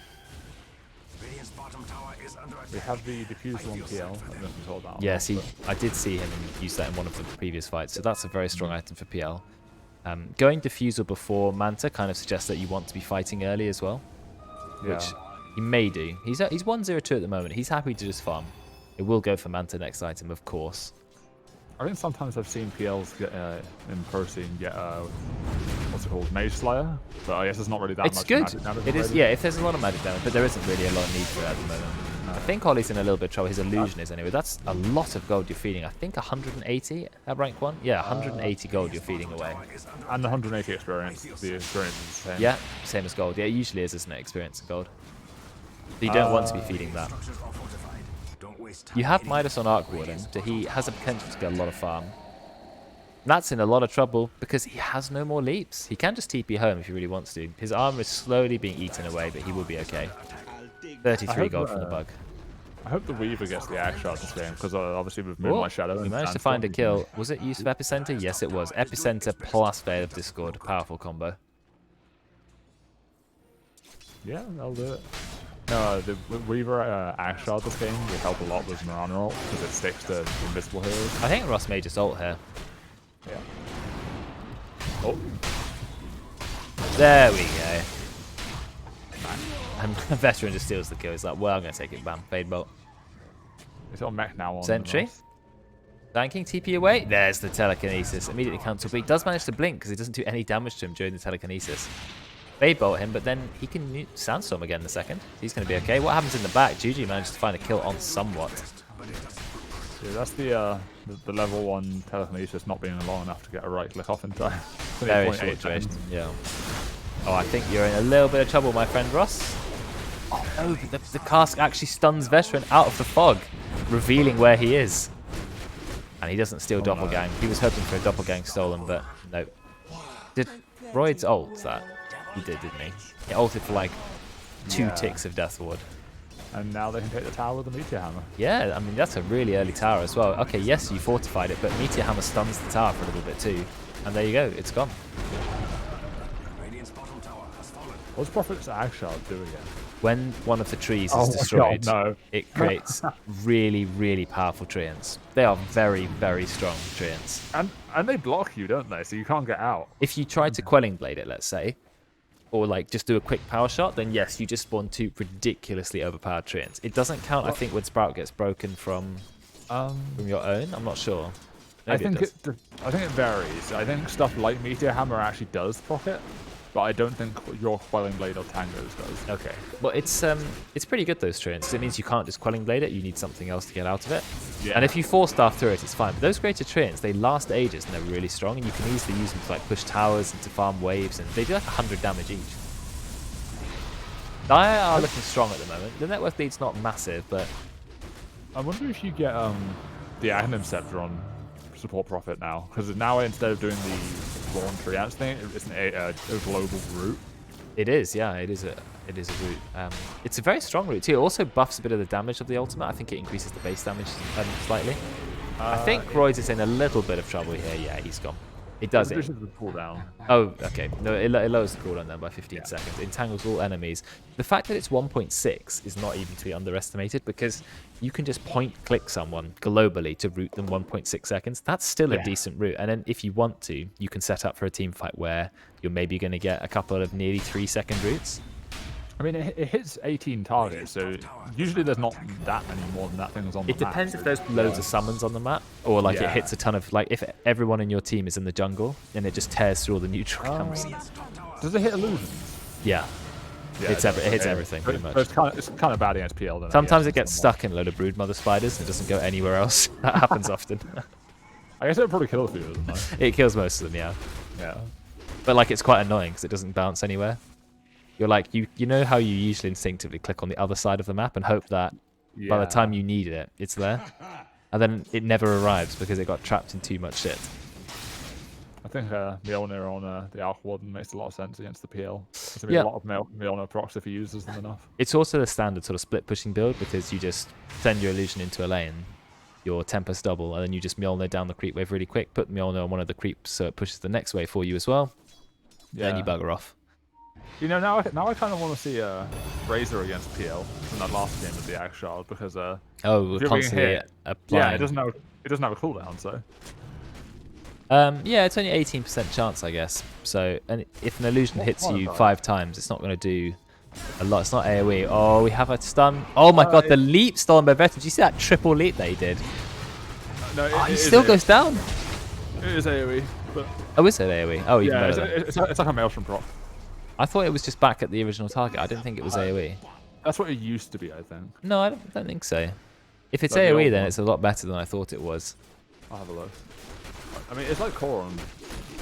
Radiant's bottom tower is under attack. We have the diffuser on PL. I don't know if you saw that. Yes, I did see him use that in one of the previous fights, so that's a very strong item for PL. Going diffusal before Manta kind of suggests that you want to be fighting early as well, which he may do. He's 1-0-2 at the moment. He's happy to just farm. It will go for Manta next item, of course. I think sometimes I've seen PLs get in Pro Scene get what's it called, Mage Slayer, but I guess it's not really that It's much good. magic damage. It is, already. yeah. If there's a lot of magic damage, but there isn't really a lot of need for it at the moment. I think Ollie's in a little bit of trouble. His illusion is anyway. That's a lot of gold you're feeding. I think 180 at rank 1. Yeah, 180 gold you're feeding away. And the 180 experience. The experience is the same. Yeah, same as gold. Yeah, it usually is, isn't it? Experience and gold. But you don't want to be feeding that. Structures are fortified. Don't waste time. You have Midas on Arc Warden, so he has the potential to get a lot of farm. That's in a lot of trouble because he has no more leaps. He can just TP home if he really wants to. His armor is slowly being eaten away, but he will be okay. 33 gold from the bug. I hope the Weaver gets the axe shot this game because obviously with Moonlight Shadow. We and managed to Sandstorm, find a you kill. Was it use of Epicenter? Yes, it was. Epicenter plus Veil of Discord. Powerful combo. Yeah, that'll do it. No, the Weaver axe shot this game will help a lot with Mirana ult because it sticks to invisible heroes. I think Ross may just ult here. Yeah. Oh, There we go. And Veteran just steals the kill. He's like, well, I'm going to take it. Bam. Fade bolt. it's on mech now on. Sentry. Flanking TP away. There's the telekinesis. Immediately cancel. But he does manage to blink because it doesn't do any damage to him during the telekinesis. Fade bolt him, but then he can Sandstorm again in a second. He's going to be okay. What happens in the back? Juju manages to find a kill on somewhat. Yeah, that's the level 1 telekinesis not being long enough to get a right click off in time. Very 0.8 short duration. seconds. Yeah. Oh, I think you're in a little bit of trouble, my friend Ross. Oh no, but the cask actually stuns Veteran out of the fog, revealing where he is. And he doesn't steal Doppelgang. He was hoping for a Doppelgang stolen, but no. Did Royd's ult that? He did, didn't he? He ulted for like 2 ticks of Death Ward. And now they can take the tower with the Meteor Hammer. Yeah, I mean, that's a really early tower as well. Okay, yes, you fortified it, but Meteor Hammer stuns the tower for a little bit too. And there you go, it's gone. Radiant's bottom tower has fallen. What's Prophet's axe shot do again? When one of the trees is Oh my destroyed, God, no. it creates really, really powerful treants. They are very, very strong treants. And they block you, don't they? So you can't get out. If you try to Quelling Blade it, let's say, or like just do a quick power shot, then yes, you just spawn 2 ridiculously overpowered treants. It doesn't count, I think, when Sprout gets broken from your own. I'm not sure. Maybe I think it does. I think it varies. I think stuff like Meteor Hammer actually does proc it, but I don't think your Quelling Blade or Tango's does. Okay. Well, it's pretty good, those treants, 'cause it means you can't just Quelling Blade it, you need something else to get out of it. Yeah. And if you 4-star through it, it's fine. But those greater treants, they last ages and they're really strong, and you can easily use them to like push towers and to farm waves, and they do like 100 damage each. Dire are looking strong at the moment. The network lead's not massive, but I wonder if you get the Aghanim Scepter on support Prophet now, because now instead of doing the Spawn Treants thing, it's a global route. it is, yeah, it is a route. It's a very strong route too. It also buffs a bit of the damage of the ultimate. I think it increases the base damage slightly. I think Royds is in a little bit of trouble here. Yeah, he's gone. It does it. This is the cooldown. Oh, okay. No, it lowers the cooldown then by 15 seconds. Entangles all enemies. The fact that it's 1.6 is not even to be underestimated, because you can just point-click someone globally to route them 1.6 seconds. That's still a decent route. And then if you want to, you can set up for a team fight where you're maybe going to get a couple of nearly 3-second routes. I mean, it hits 18 targets, so usually there's not that many more than that things on the It map. depends if there's loads of summons on the map, or like it hits a ton of, like if everyone in your team is in the jungle, then it just tears through all the neutral camps. Does it hit illusions? Yeah. Yeah, It hits everything pretty much. But it's kind of bad against PL. Then, Sometimes it gets stuck in a load of broodmother spiders and it doesn't go anywhere else. That happens often. I guess it would probably kill a few of them, though. It kills most of them, yeah. Yeah. But like it's quite annoying because it doesn't bounce anywhere. You're like, you know how you usually instinctively click on the other side of the map and hope that by the time you need it, it's there. And then it never arrives because it got trapped in too much shit. I think Mjolnir on the Arc Warden makes a lot of sense against the PL. There's going to be a lot of Mjolnir procs if he uses them enough. It's also the standard sort of split pushing build because you just send your illusion into a lane your Tempest double, and then you just Mjolnir down the creep wave really quick. Put Mjolnir on one of the creeps so it pushes the next wave for you as well. Yeah. Then you bugger off. You know, now I kind of want to see Razor against PL in that last game of the Axe Shard because we're if you're being constantly hit, applying. yeah, it doesn't have a cooldown, so. Yeah, it's only 18% chance, I guess. So, and if an illusion hits you 5 times, it's not going to do a lot. It's not AoE. Oh, we have a stun. Oh my god, the leap stolen by Veteran. Did you see that triple leap that he did? No, he still goes down. It is AoE, but Oh, is it AoE? Oh, even better. It's like a Maelstrom prop. I thought it was just back at the original target. I didn't think it was AoE. That's what it used to be, I think. No, I don't think so. If it's Like the AoE, old then one. it's a lot better than I thought it was. I'll have a look. I mean, it's like core on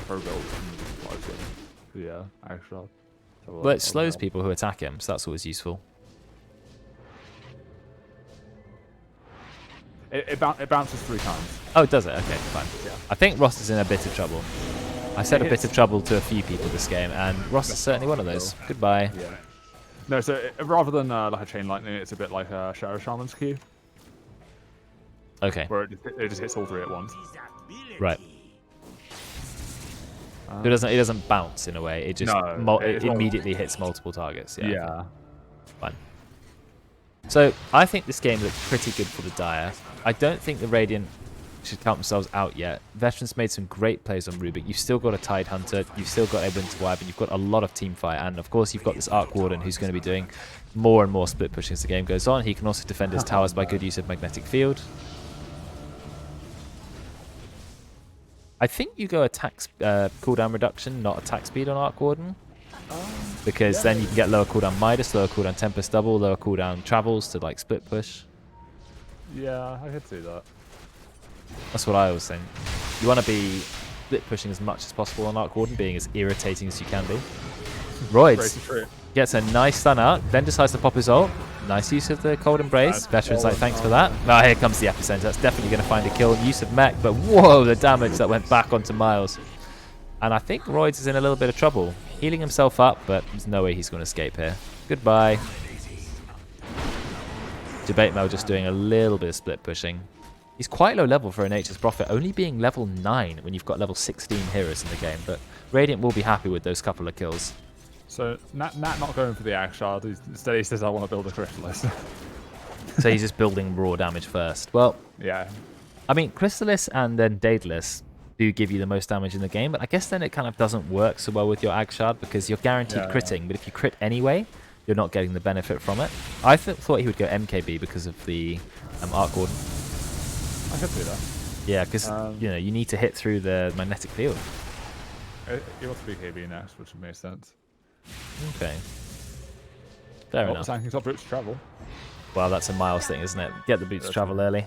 Pro Gold. Yeah, Axe Shard. Well, it slows people who attack him, so that's always useful. It bounces 3 times. Oh, does it? Okay, fine. Yeah. I think Ross is in a bit of trouble. I said a bit of trouble to a few people this game, and Ross is certainly one of those. Goodbye. Yeah. No, so rather than like a Chain Lightning, it's a bit like a Shadow Shaman's Q, Okay, where it just hits all 3 at once. right. It doesn't bounce in a way. It just No, it immediately hits multiple targets. Yeah. Yeah. Fine. So I think this game looks pretty good for the Dire. I don't think the Radiant should count themselves out yet. Veterans made some great plays on Rubik. You've still got a Tide Hunter. You've still got a Winter Wyvern. You've got a lot of team fight. And of course, you've got this Arc Warden who's going to be doing more and more split pushing as the game goes on. He can also defend his towers by good use of Magnetic Field. I think you go attack cooldown reduction, not attack speed on Arc Warden. Because then you can get lower cooldown Midas, lower cooldown Tempest double, lower cooldown travels to like split push. Yeah, I could see that. That's what I always think. You want to be split pushing as much as possible on Arc Warden, being as irritating as you can be. Roids gets a nice stun out, then decides to pop his ult. Nice use of the Cold Embrace. Veteran's like, thanks for that. Oh, here comes the epicenter. That's definitely going to find a kill. Use of mech, but whoa, the damage that went back onto Miles. And I think Roids is in a little bit of trouble. Healing himself up, but there's no way he's going to escape here. Goodbye. Debate Mel just doing a little bit of split pushing. He's quite low level for a Nature's Prophet, only being level 9 when you've got level 16 heroes in the game. But Radiant will be happy with those couple of kills. So Nat not going for the Axe Shard. Instead, he says, "I want to build a Crystallis." So he's just building raw damage first. Well, Yeah. I mean, Crystallis and then Daedalus do give you the most damage in the game, but I guess then it kind of doesn't work so well with your Ag Shard because you're guaranteed critting, but if you crit anyway, you're not getting the benefit from it. I thought he would go MKB because of the Arc Warden. I could see that. Yeah, because you need to hit through the magnetic field. He wants to be KB next, which would make sense. Okay. Fair enough. Tanking top boots travel. Well, that's a Miles thing, isn't it? Get the boots to travel early.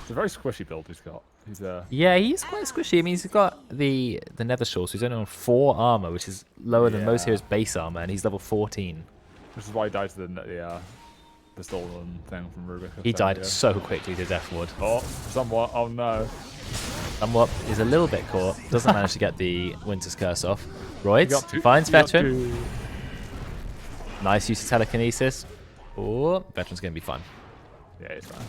It's a very squishy build he's got. Yeah, he's quite squishy. I mean, he's got the Nether Shore, so he's only on 4 armor, which is lower than most heroes' base armor, and he's level 14. Which is why he died to the stolen thing from Rubik. He died so quickly to Deathward. Oh, somewhat. Oh no. Somewhat is a little bit caught. Doesn't manage to get the Winter's Curse off. Roids finds Veteran. Nice use of telekinesis. Oh, Veteran's going to be fun. Yeah, it's fine.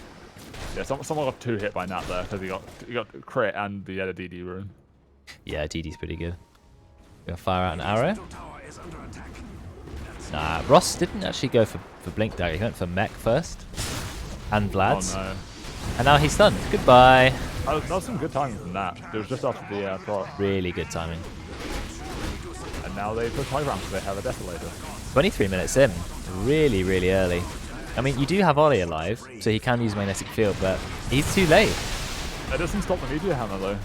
Yeah, someone got 2 hit by Nat there because he got crit and the other DD rune. Yeah, DD's pretty good. Gonna fire out an arrow. Nah, Ross didn't actually go for Blink Dagger. He went for mech first. And Vlad's. Oh no. And now he's stunned. Goodbye. That was some good timing from Nat. It was just after the proc. Really good timing. And now they push high ground because they have a Desolator. 23 minutes in. Really, really early. I mean, you do have Ollie alive, so he can use Magnetic Field, but he's too late. That doesn't stop the Meteor Hammer though.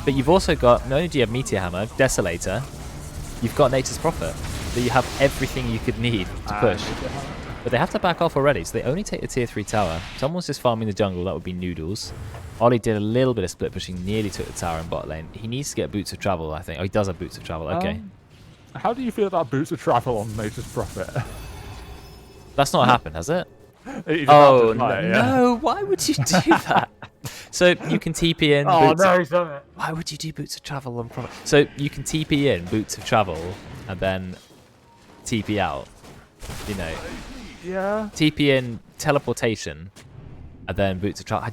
But you've also got, not only do you have Meteor Hammer, Desolator, you've got Nature's Prophet. So you have everything you could need to push. But they have to back off already, so they only take the tier 3 tower. Someone's just farming the jungle, that would be Noodles. Ollie did a little bit of split pushing, nearly took the tower in bot lane. He needs to get Boots of Travel, I think. Oh, he does have Boots of Travel, okay. How do you feel about Boots of Travel on Nature's Prophet? That's not happened, has it? Oh, no, why would you do that? So you can TP in. Why would you do Boots of Travel on Prophet? So you can TP in Boots of Travel and then TP out. You know. Yeah. TP in teleportation And then Boots of Travel.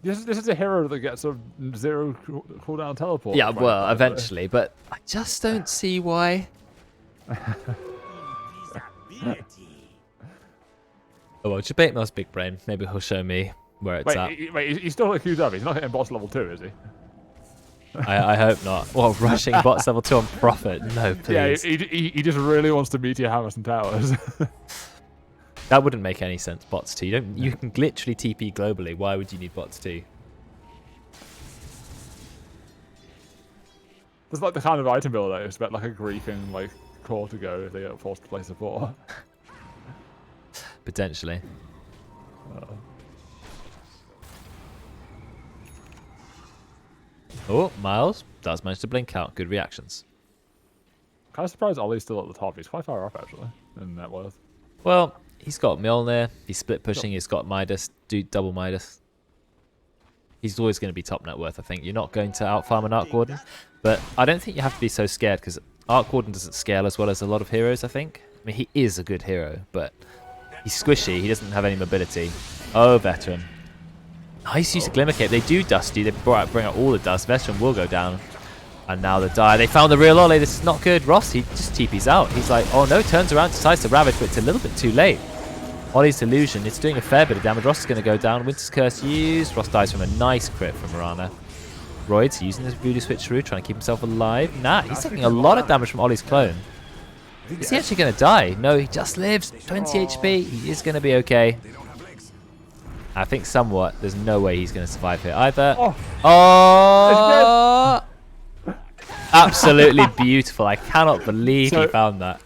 This is a hero that gets a 0 cooldown teleport. yeah, well, eventually, but I just don't see why. Oh well, just bait Mel's big brain. Maybe he'll show me where it's at. Wait, he's still a queued up. He's not hitting boss level 2, is he? I hope not. Well, rushing bots level 2 on Prophet. No, please. Yeah, he just really wants to meet your hammers and towers. That wouldn't make any sense, bots 2. You can literally TP globally. Why would you need bots 2? That's like the kind of item build I expect like a griefing like core to go if they get forced to play support. Potentially. Oh, Miles does manage to blink out. Good reactions. Kind of surprised Ollie's still at the top. He's quite far up actually in net worth. Well, he's got Mjolnir. He's split pushing. He's got Midas. Double Midas. He's always going to be top net worth, I think. You're not going to outfarm an Arc Warden. But I don't think you have to be so scared because Arc Warden doesn't scale as well as a lot of heroes, I think. I mean, he is a good hero, but he's squishy. He doesn't have any mobility. Oh, Veteran. Nice use of Glimmer Cape. They do dust you. They bring out all the dust. Veteran will go down. And now they die. They found the real Ollie. This is not good. Ross, he just TP's out. He's like, oh no, turns around, decides to Ravage, but it's a little bit too late. Ollie's Illusion. It's doing a fair bit of damage. Ross is going to go down. Winter's Curse used. Ross dies from a nice crit from Mirana. Royd's using his Voodoo Switcheroo, trying to keep himself alive. Nah, he's taking a lot of damage from Ollie's clone. Is he actually going to die? No, he just lives. 20 HP. He is going to be okay. I think somewhat. There's no way he's going to survive here either. Oh! Absolutely beautiful. I cannot believe he found that.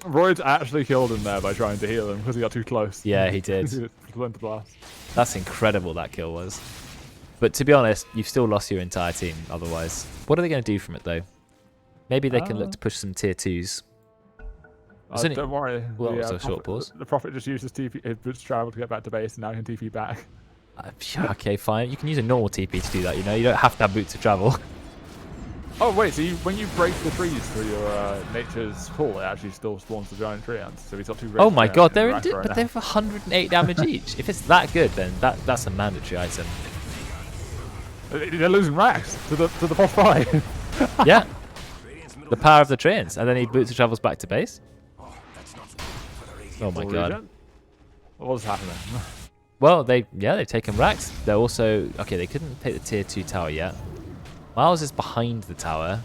Royd's actually killed him there by trying to heal him because he got too close. Yeah, he did. That's incredible, that kill was. But to be honest, you've still lost your entire team otherwise. What are they going to do from it, though? Maybe they can look to push some tier 2s. Don't worry. Well, so short pause. The Prophet just uses his travel to get back to base, and now he can TP back. Okay, fine. You can use a normal TP to do that, you know? You don't have to have boots to travel. Oh, wait, so when you break the trees through your nature's pool, it actually still spawns the giant tree ants. So he's got 2 Oh my god, they're but they're 108 damage each. If it's that good, then that's a mandatory item. They're losing racks to the boss fight. Yeah. The power of the treants. And then he boots and travels back to base. Oh my god. What was happening? Well, they've taken racks. They're also... Okay, they couldn't take the tier 2 tower yet. Miles is behind the tower.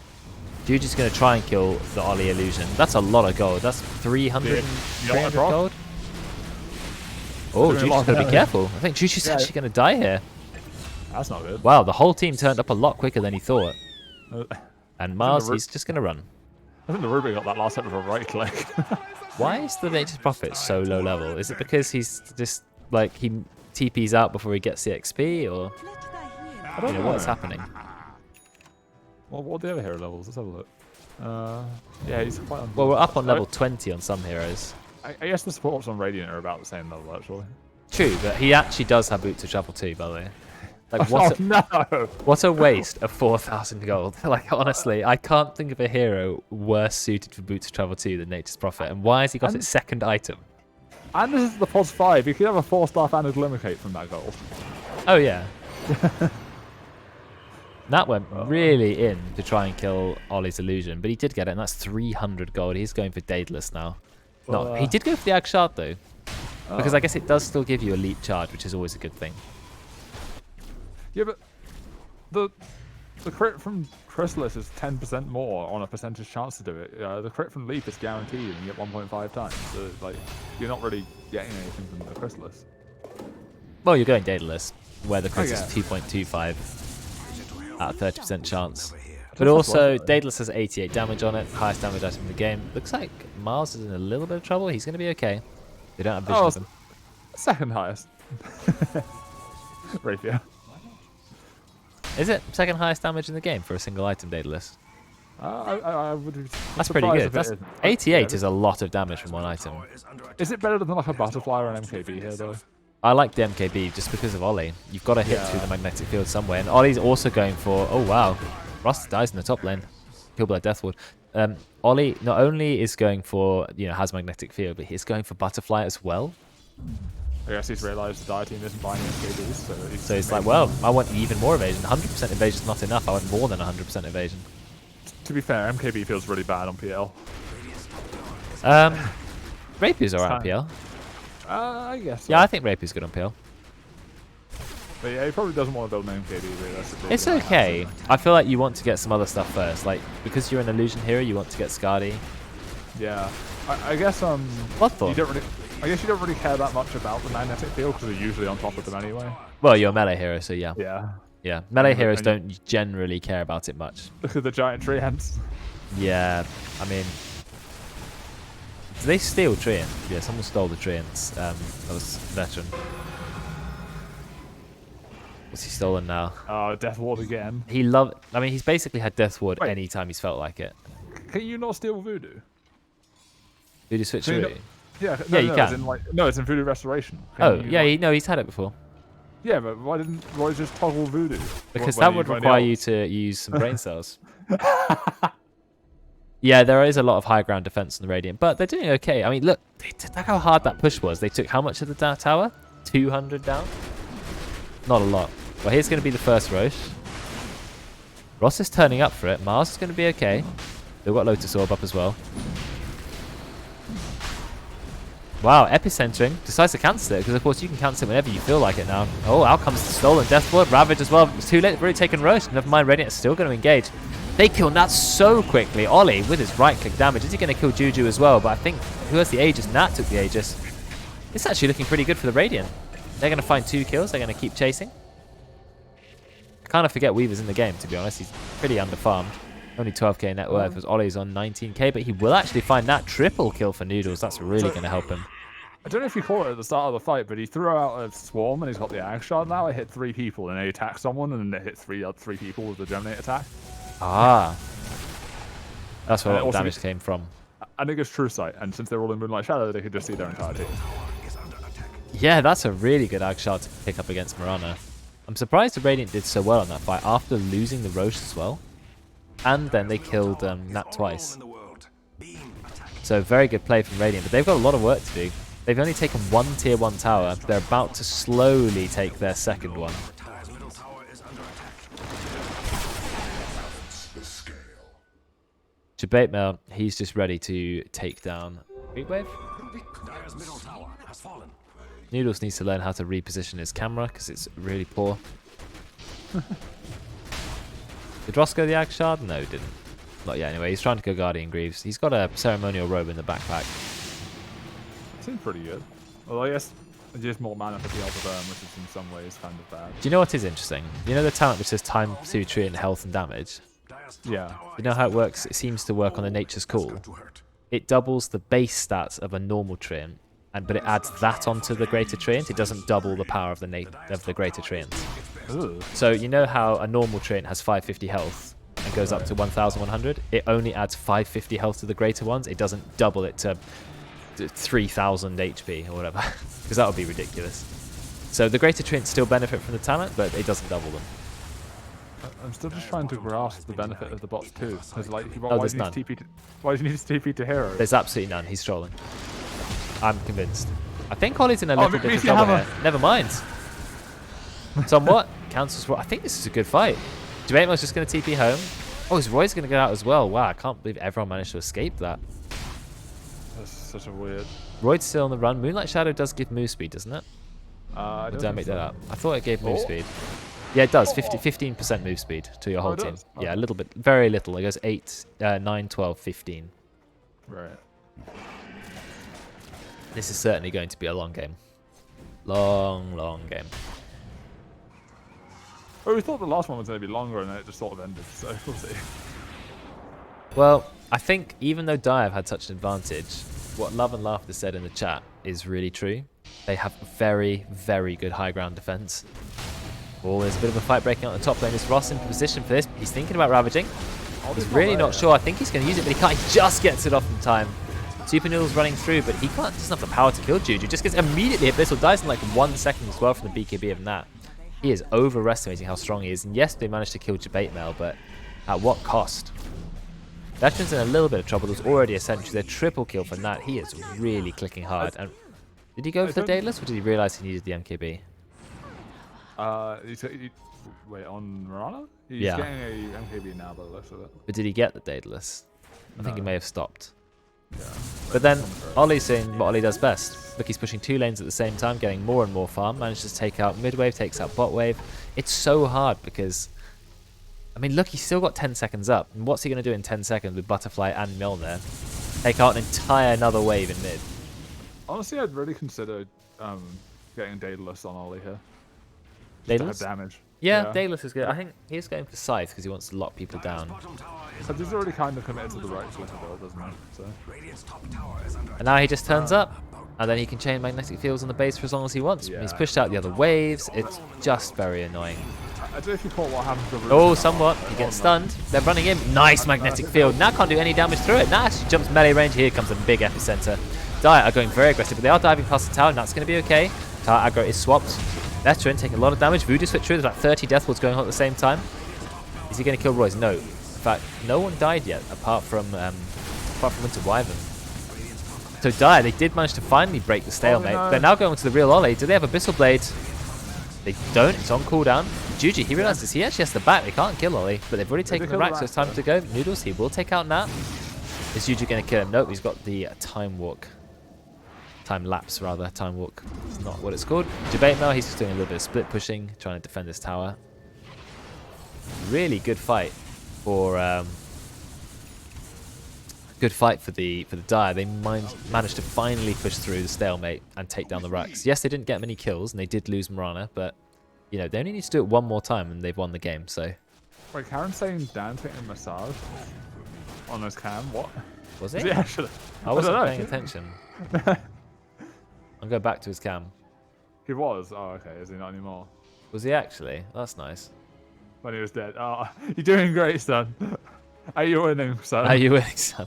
Juju's going to try and kill the Ollie Illusion. That's a lot of gold. That's 300 gold. Oh, Juju's got to be careful. I think Juju's actually going to die here. That's not good. Wow, the whole team turned up a lot quicker than he thought. And Miles, he's just going to run. I think the Ruby got that last hit with a right click. Why is the Nature's Prophet so low level? Is it because he's just, like, he TP's out before he gets the XP, or... I don't know what's happening. Well, what are the other hero levels? Let's have a look. Yeah, he's quite on... Well, we're up on level 20 on some heroes. I guess the supports on Radiant are about the same level, actually. True, but he actually does have boots to travel too, by the way. Like, no! What a waste of 4,000 gold. Like, honestly, I can't think of a hero worse suited for boots to travel 2 than Nature's Prophet. And why has he got its second item? And this is the POS 5. You could have a 4-star and a Glimmer Cape from that gold. Oh, yeah. That went really in to try and kill Ollie's Illusion, but he did get it, and that's 300 gold. He's going for Daedalus now. No, he did go for the Ag Shard, though. Because I guess it does still give you a leap charge, which is always a good thing. Yeah, but the crit from Chrysalis is 10% more on a percentage chance to do it. The crit from Leap is guaranteed, and you get 1.5 times. So, like, you're not really getting anything from the Chrysalis. Well, you're going Daedalus, where the crit is 2.25 at a 30% chance. But also, Daedalus has 88 damage on it, highest damage item in the game. Looks like Miles is in a little bit of trouble. He's going to be okay. They don't have vision of him. Second highest. Rapier. Is it second highest damage in the game for a single item, Daedalus? I would be That's pretty good. That's 88 is a lot of damage from one item. Is it better than like a butterfly or an MKB here, though? I like the MKB just because of Ollie. You've got to hit through the magnetic field somewhere. And Ollie's also going for... Oh, wow. Ross dies in the top lane. Killed by Deathward. Ollie not only is going for, has magnetic field, but he's going for butterfly as well. I guess he's realised the Dire team isn't buying SKBs, So he's like, well, I want even more evasion. 100% evasion is not enough. I want more than 100% evasion. To be fair, MKB feels really bad on PL. Rapier's alright on PL. I guess so. Yeah, I think Rapier's good on PL. But yeah, he probably doesn't want to build an MKB realistically. It's okay. I feel like you want to get some other stuff first. Like, because you're an illusion hero, you want to get Skadi. Yeah. I guess Bloodthorn. I guess you don't really care that much about the magnetic field because you're usually on top of them anyway. Well, you're a melee hero, so yeah. Yeah. Yeah, melee heroes don't generally care about it much. Look at the giant tree ants. Yeah, I mean... Did they steal Treant? Yeah, someone stole the Treants. That was Veteran. What's he stolen now? Oh, Death Ward again. I mean, he's basically had Death Ward anytime he's felt like it. Can you not steal Voodoo? Voodoo Switcheroo? Yeah, you can. As in, no, it's in Voodoo Restoration. He's had it before. Yeah, but why didn't Roy just toggle Voodoo? Because that would require you to use some brain cells. Yeah, there is a lot of high ground defense on the Radiant, but they're doing okay. I mean, look how hard that push was. They took how much of the tower? 200 down? Not a lot. Well, here's going to be the first Roche. Ross is turning up for it. Mars is going to be okay. They've got Lotus Orb up as well. Wow, Epicentering. Decides to cancel it, because of course you can cancel it whenever you feel like it now. Oh, out comes the stolen Death Ward. Ravage as well. It's too late. They've already taken Roche. Never mind, Radiant is still going to engage. They kill Nat so quickly. Ollie with his right-click damage. Is he going to kill Juju as well? But I think who has the Aegis? Nat took the Aegis. It's actually looking pretty good for the Radiant. They're going to find 2 kills. They're going to keep chasing. I kind of forget Weaver's in the game, to be honest. He's pretty underfarmed. Only 12k net worth, as Ollie's on 19k, but he will actually find that triple kill for Noodles. That's really going to help him. I don't know if you caught it at the start of the fight, but he threw out a swarm and he's got the Ag Shard now. It hit 3 people and then he attacked someone and then it hit 3 people with the Germinate attack. Ah. That's where the damage came from. I think it's True Sight, and since they're all in Moonlight Shadow, they could just see their entire team. Yeah, that's a really good Ag Shard to pick up against Mirana. I'm surprised the Radiant did so well on that fight after losing the Roche as well. And then they killed Nat twice. So very good play from Radiant, but they've got a lot of work to do. They've only taken 1 tier 1 tower. They're about to slowly take their second one. Jabate he's just ready to take down Wave. Noodles needs to learn how to reposition his camera because it's really poor. Did Ross go the Ag Shard? No, he didn't. Not yet anyway. He's trying to go Guardian Greaves. He's got a ceremonial robe in the backpack. Seems pretty good. Although I guess just more mana for the other burn, which is in some ways kind of bad. Do you know what is interesting? You know the talent which says time to treat and health and damage? Yeah. You know how it works? It seems to work on the Nature's Call. It doubles the base stats of a normal treant, but it adds that onto the greater treant. It doesn't double the power of the greater treant. Ooh. So you know how a normal treant has 550 health and goes up to 1,100? It only adds 550 health to the greater ones. It doesn't double it to 3,000 HP or whatever, because that would be ridiculous. So the greater treants still benefit from the talent, but it doesn't double them. I'm still just trying to grasp the benefit of the bots too. Because like, why there's do you none. need to TP to hero? There's absolutely none. He's trolling. I'm convinced. I think Ollie's in a little bit of trouble here. Never mind. Somewhat. Cancels. I think this is a good fight. Jabatemo's just going to TP home. Oh, is Roy's going to get out as well? Wow, I can't believe everyone managed to escape that. That's such a weird... Roy's still on the run. Moonlight Shadow does give move speed, doesn't it? I did I make that up? I thought it gave move speed. Yeah, it does. 15% move speed to your whole team. Oh. Yeah, a little bit. Very little. It goes 8, 9, 12, 15. Right. This is certainly going to be a long game. Long, long game. Oh, we thought the last one was going to be longer and then it just sort of ended, so we'll see. Well, I think even though Dive had such an advantage, what Love and Laughter said in the chat is really true. They have very, very good high ground defense. Oh, there's a bit of a fight breaking out on the top lane. Is Ross in position for this? He's thinking about ravaging. He's really not sure. I think he's going to use it, but he can't. He just gets it off in time. Super Noodle's running through, but he can't. Doesn't have the power to kill Juju. Just gets immediately hit. Bissell dies in like 1 second as well from the BKB of Nat. He is overestimating how strong he is. And yes, they managed to kill Jabate but at what cost? Veteran's in a little bit of trouble. There's already a sentry. Their triple kill for Nat. He is really clicking hard. And Did he go for the Daedalus, or did he realize he needed the MKB? Wait, on Mirana? He's Yeah. getting a MKB now by the looks of it. But did he get the Daedalus? I think he No. may have stopped. Yeah. But then Ollie's doing what Ollie does best. Look, he's pushing 2 lanes at the same time, getting more and more farm. Manages to take out mid wave, takes out bot wave. It's so hard because, I mean, look, he's still got 10 seconds up. And what's he going to do in 10 seconds with Butterfly and Milner? Take out an entire another wave in mid. Honestly, I'd really consider getting Daedalus on Ollie here. Just Daedalus? to have damage. Yeah, Daedalus is good. I think he's going for Scythe because he wants to lock people Dire's down. bottom tower is But he's already kind of committed to the right sort of build, doesn't he? So. Radiant's top tower is under And now he just turns up. And then he can chain magnetic fields on the base for as long as he wants. Yeah. He's pushed out the other waves. It's just very annoying. I don't know if you caught what happened to Ruben. Oh, somewhat. He gets stunned. They're running in. Nice magnetic field. Now can't do any damage through it. Now actually jumps melee range. Here comes a big epicenter. Dire are going very aggressive, but they are diving past the tower, and that's going to be okay. Tower aggro is swapped. Veteran taking a lot of damage. Voodoo switch through. There's about 30 death walls going on at the same time. Is he going to kill Royce? No. In fact, no one died yet, apart from Winter Wyvern. So Dire, they did manage to finally break the stalemate. no. They're now going to the real Ollie. Do they have Abyssal Blade? They don't. It's on cooldown. Juju, he realizes he actually has the back. They can't kill Ollie, but they've already taken the kill rack, the so it's rack, time to go. Noodles, he will take out Nat. Is Juju going to kill him? Nope, he's got the time walk. Time lapse, rather. Time walk. It's not what it's called. Debate now, he's just doing a little bit of split pushing, trying to defend this tower. Really good fight for the Dire. They managed to finally push through the stalemate and take down the racks. Yes, they didn't get many kills and they did lose Mirana, but you know they only need to do it one more time and they've won the game. So Wait, Karen's saying Dan's getting a massage on his cam. What? was Is it? he actually? I wasn't don't know. paying attention. I'll go back to his cam. He was. Oh, okay. Is he not anymore? Was he actually? That's nice. When he was dead. Oh, you're doing great, son. Are you winning, son? Are you winning, son?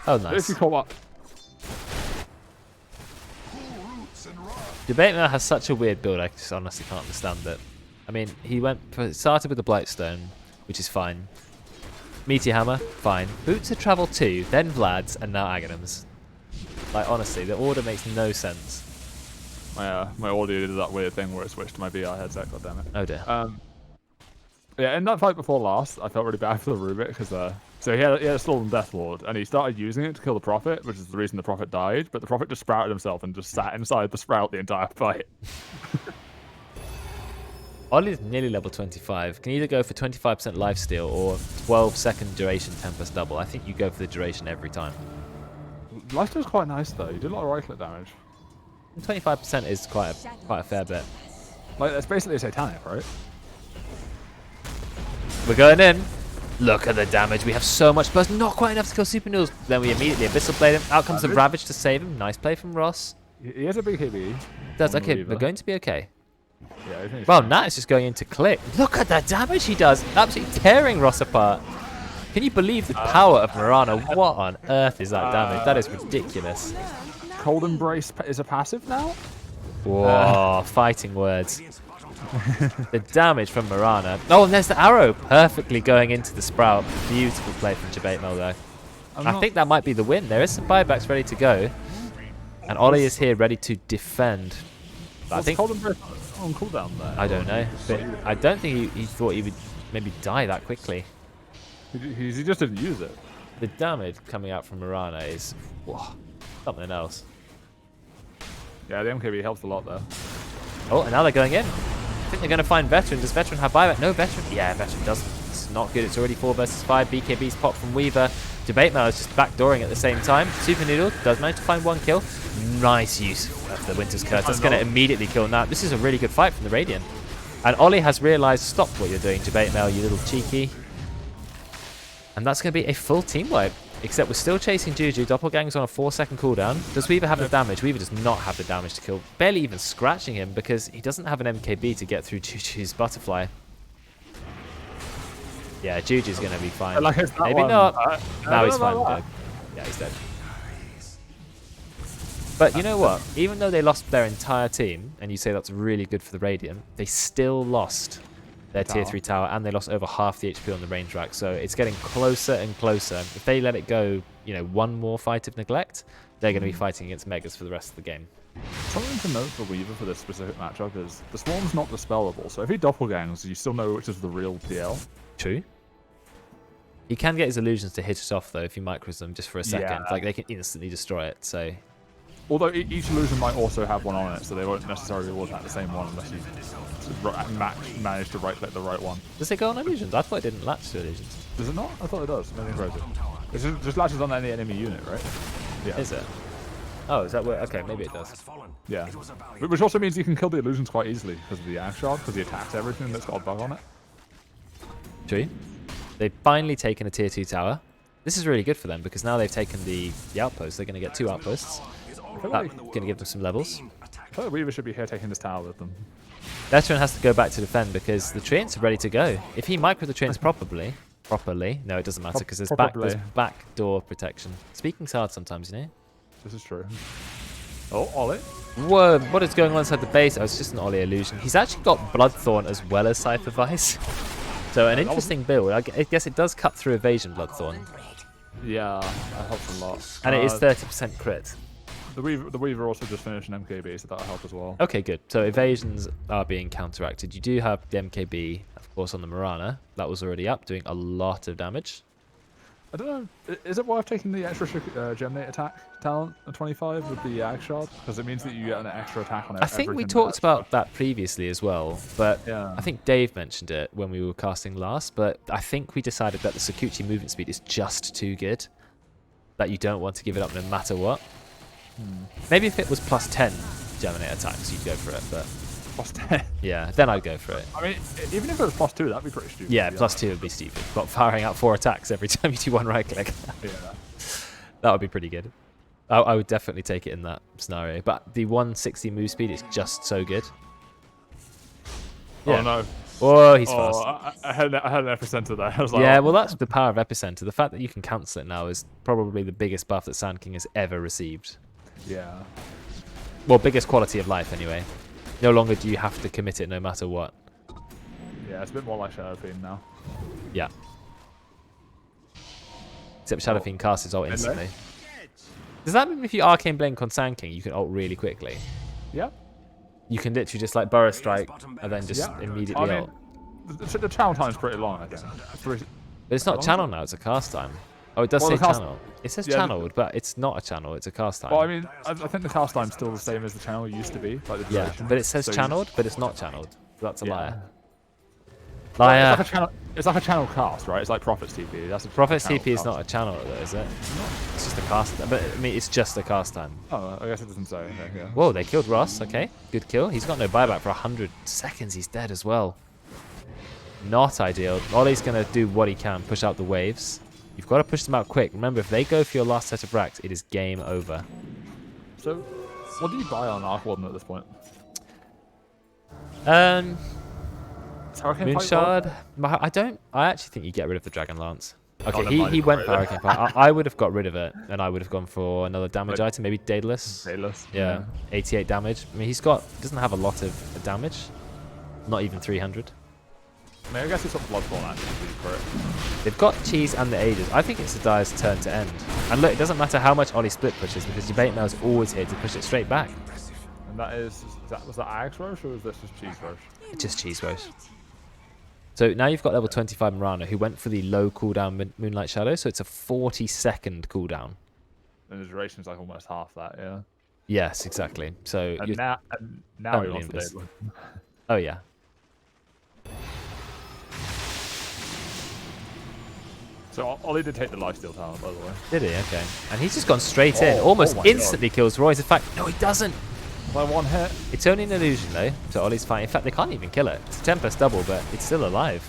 Oh, If nice. you call what? Debate now has such a weird build, I just honestly can't understand it. I mean, he started with the Blightstone, which is fine. Meteor Hammer, fine. Boots of Travel 2, then Vlad's, and now Aghanims. Like, honestly, the order makes no sense. My audio did that weird thing where it switched to my VR headset. God damn it. Oh dear. Yeah, in that fight before last, I felt really bad for the Rubik because so he had a Stolen Death Lord, and he started using it to kill the Prophet, which is the reason the Prophet died. But the Prophet just sprouted himself and just sat inside the sprout the entire fight. Ollie's nearly level 25. Can either go for 25% lifesteal or 12-second duration Tempest double. I think you go for the duration every time. Lifesteal's quite nice though. You did a lot of right-click damage. 25% is quite a fair bit. Like that's basically a satanic, right? We're going in. Look at the damage. We have so much burst. Not quite enough to kill Super Noodles. Then we immediately Abyssal Blade him. Out comes the Ravage to save him. Nice play from Ross. He has a big HB. Does on the okay. Reaver. We're going to be okay. Yeah, I think Well, Nat is just going into click. Look at the damage he does. Absolutely tearing Ross apart. Can you believe the power of Mirana? What on earth is that damage? That is ridiculous. Cold Embrace is a passive now? Whoa, fighting words. The damage from Mirana. Oh, and there's the arrow. Perfectly going into the sprout. Beautiful play from Jabate Mel, though. I think that might be the win. There is some buybacks ready to go. And Ollie is here ready to defend. But I think Cold Embrace on cooldown there? I don't know. But I don't think he thought he would maybe die that quickly. He just didn't use it. The damage coming out from Mirana is something else. Yeah, the MKB helps a lot there. Oh, and now they're going in. I think they're going to find Veteran. Does Veteran have buyback? No, Veteran. Yeah, Veteran doesn't. It's not good. It's already 4 versus 5. BKB's pop from Weaver. Debate Mail is just backdooring at the same time. Super Noodle does manage to find 1 kill. Nice use of the Winter's Curse. That's going to immediately kill Nat. This is a really good fight from the Radiant. And Ollie has realized, stop what you're doing, Debate Mail, you little cheeky. And that's going to be a full team wipe. Except we're still chasing Juju. Doppelganger's on a 4-second cooldown. Does Weaver have the damage? Weaver does not have the damage to kill. Barely even scratching him because he doesn't have an MKB to get through Juju's Butterfly. Yeah, Juju's going to be fine. Like it's that Maybe one. not. I Now he's don't know fine. about Yeah, he's dead. But you know what? Even though they lost their entire team, and you say that's really good for the Radiant, they still lost their tier 3 tower, and they lost over half the HP on the range rack. So it's getting closer and closer. If they let it go, one more fight of neglect, they're going to be fighting against Megas for the rest of the game. Something to note for Weaver for this specific matchup is the Swarm's not dispellable, so if he doppelgangs, you still know which is the real PL. True. He can get his illusions to hit it off, though, if he micros them just for a second. Yeah. Like, they can instantly destroy it, so... Although each illusion might also have one on it, so they won't necessarily all attack the same one unless you manage to right-click the right one. Does it go on illusions? I thought it didn't latch to illusions. Does it not? I thought it does. Maybe I'm crazy. It just latches on any enemy unit, right? Yeah. Is it? Oh, is that where... Okay, maybe it does. Yeah. Which also means you can kill the illusions quite easily because of the Axe Shard, because he attacks everything that's got a bug on it. True. They've finally taken a tier 2 tower. This is really good for them because now they've taken the outpost. They're going to get 2 outposts. That's going to give them some levels. I feel like Weaver should be here taking this tower with them. Veteran has to go back to defend because the Treants are ready to go. If he micro the Treants properly, no, it doesn't matter because there's back door protection. Speaking's hard sometimes, This is true. Oh, Ollie. Whoa, what is going on inside the base? Oh, it's just an Ollie illusion. He's actually got Bloodthorn as well as Cypher Vice. So an interesting build. I guess it does cut through evasion Bloodthorn. Yeah, that helps a lot. And it is 30% crit. The Weaver also just finished an MKB, so that'll help as well. Okay, good. So evasions are being counteracted. You do have the MKB, of course, on the Mirana. That was already up, doing a lot of damage. I don't know. Is it worth taking the extra Gemnate attack talent at 25 with the Axe Shard? Because it means that you get an extra attack on it. I think we talked about that previously as well, but yeah. I think Dave mentioned it when we were casting last, but I think we decided that the Sakuchi movement speed is just too good, that you don't want to give it up no matter what. Maybe if it was plus 10 Gemnate attacks, you'd go for it, but... Plus 10? Yeah, then I'd go for it. I mean, even if it was plus 2, that'd be pretty stupid. Yeah, plus 2 would be stupid. But firing out 4 attacks every time you do 1 right click. Yeah. That would be pretty good. I would definitely take it in that scenario. But the 160 move speed is just so good. Yeah. Oh no. Oh, he's fast. I had an epicenter there. I was like, yeah, oh. well, that's the power of epicenter. The fact that you can cancel it now is probably the biggest buff that Sand King has ever received. Yeah. Well, biggest quality of life anyway. No longer do you have to commit it no matter what. Yeah, it's a bit more like Shadow Fiend now. Yeah. Except Shadow Fiend casts his ult instantly. Does that mean if you Arcane Blink on Sand King, you can ult really quickly? Yeah. You can literally just like Burrow Strike and then just immediately ult. The channel time's pretty long, I think. But it's not channel now, it's a cast time. Oh, it does say channel. It says channeled, but it's not a channel, it's a cast time. Well, I mean, I think the cast time's still the same as the channel used to be. Like the duration. But it says channeled, but it's not channeled. So that's a liar. Liar. It's like a channel cast, right? It's like Prophet's TP. That's a Prophet's TP is not a channel, though, is it? It's just a cast time. But I mean, it's just a cast time. Oh, I guess it doesn't say. Okay, yeah. Whoa, they killed Ross. Okay, good kill. He's got no buyback for 100 seconds. He's dead as well. Not ideal. Ollie's going to do what he can, push out the waves. You've got to push them out quick. Remember, if they go for your last set of racks, it is game over. So, what do you buy on Arc Warden at this point? Moonshard. I actually think you get rid of the Dragon Lance. Okay, he went for Hurricane Pipe. I would have got rid of it, and I would have gone for another damage item, maybe Daedalus. Daedalus. Yeah, 88 damage. I mean, doesn't have a lot of damage. Not even 300. I mean, I guess it's got Bloodborne actually for it. They've got Cheese and the Aegis. I think it's the Dire's turn to end. And look, it doesn't matter how much Ollie split pushes because your bait mail's always here to push it straight back. And was that Axe Roche or was this just Cheese Roche? It's just Cheese Roche. So now you've got level 25 Mirana who went for the low cooldown Moonlight Shadow, so it's a 40-second cooldown. And the duration's like almost half that, yeah. Yes, exactly. So and now he wants the Daedalus. Oh yeah. So Ollie did take the lifesteal talent, by the way. Did he? Okay. And he's just gone straight in. Almost instantly kills Roy's. In fact, no, he doesn't. By 1 hit. It's only an illusion, though, so Ollie's fine. In fact, they can't even kill it. It's a Tempest double, but it's still alive.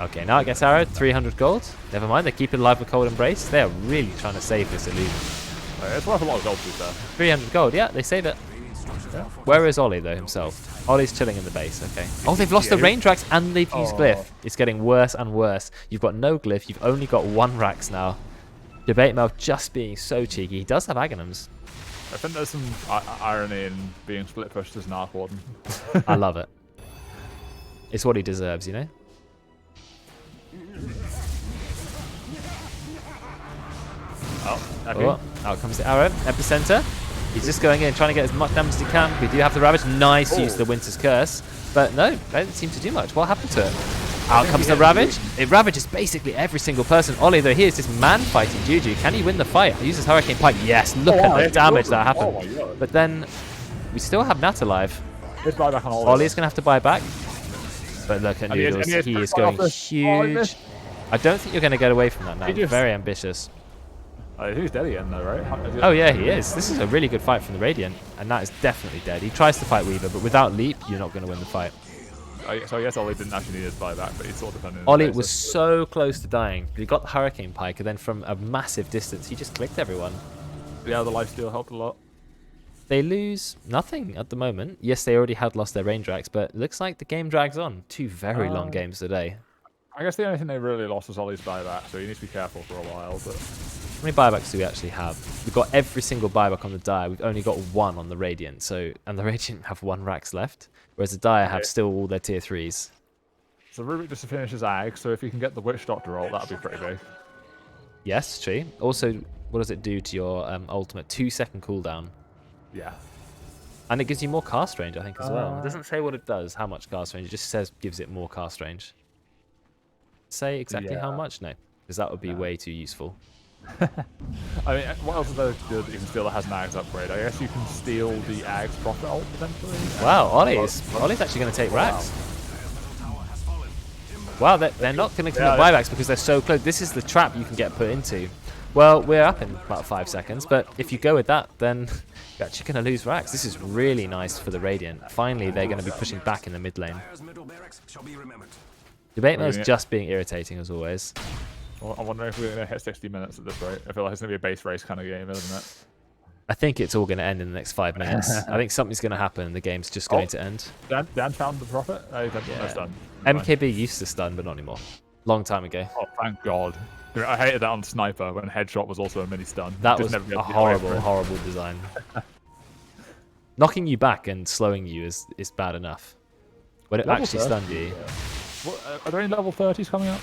Okay, now it gets arrowed. 300 gold. Never mind, they keep it alive with Cold Embrace. They are really trying to save this illusion. It's worth a lot of gold, to be fair. 300 gold, yeah, they save it. Yeah. Where is Ollie, though, himself? Ollie's chilling in the base, okay. Oh, they've lost the range racks and they've used Glyph. It's getting worse and worse. You've got no Glyph. You've only got 1 racks now. Debate Mouth just being so cheeky. He does have Aghanims. I think there's some irony in being split pushed as an Arc Warden. I love it. It's what he deserves, you know? Oh, out comes the arrow. Epicenter. He's just going in, trying to get as much damage as he can. We do have the Ravage. Nice use of the Winter's Curse. But no, it doesn't seem to do much. What happened to it? Out comes the Ravage. It ravages basically every single person. Ollie, though, here is just man fighting Juju. Can he win the fight? He uses Hurricane Pike. Yes, look at the damage that happened. But then we still have Nat alive. Ollie's going to have to buy back. But look at Noodles. He is going huge. I don't think you're going to get away from that now. Very ambitious. He's dead again, though, right? Oh, yeah, he is. This is a really good fight from the Radiant. And Nat is definitely dead. He tries to fight Weaver, but without Leap, you're not going to win the fight. So I guess Ollie didn't actually need his buyback, but he sort of done it. Ollie was so close to dying. He got the Hurricane Pike, and then from a massive distance, he just clicked everyone. Yeah, the lifesteal helped a lot. They lose nothing at the moment. Yes, they already had lost their range racks, but it looks like the game drags on. 2 very long games today. I guess the only thing they really lost was Ollie's buyback, so you need to be careful for a while. But how many buybacks do we actually have? We've got every single buyback on the Dire. We've only got 1 on the Radiant, and the Radiant have 1 racks left, whereas the Dire have still all their tier 3s. So Rubik just finishes Ag, so if you can get the Witch Doctor roll, that'd be pretty big. Yes, true. Also, what does it do to your ultimate? 2-second cooldown. Yeah. And it gives you more cast range, I think, as well. It doesn't say what it does, how much cast range. It just says gives it more cast range. Say exactly how much? No, because that would be way too useful. I mean, what else is there good that you can steal that has an Ag's upgrade? I guess you can steal the Ag's Prophet ult, potentially. Wow, Ollie's actually going to take racks. Wow, they're not going to commit buybacks because they're so close. This is the trap you can get put into. Well, we're up in about 5 seconds, but if you go with that, then you're actually going to lose racks. This is really nice for the Radiant. Finally, they're going to be pushing back in the mid lane. Debate mode is just being irritating, as always. Well, I wonder if we're going to hit 60 minutes at this rate. I feel like it's going to be a base race kind of game, isn't it? I think it's all going to end in the next 5 minutes. I think something's going to happen and the game's just going to end. Dan found the Prophet? That's done. MKB used to stun, but not anymore. Long time ago. Oh, thank God. I hated that on Sniper when Headshot was also a mini stun. That was a horrible, horrible design. Knocking you back and slowing you is bad enough. When it actually stunned you. Are there any level 30s coming up?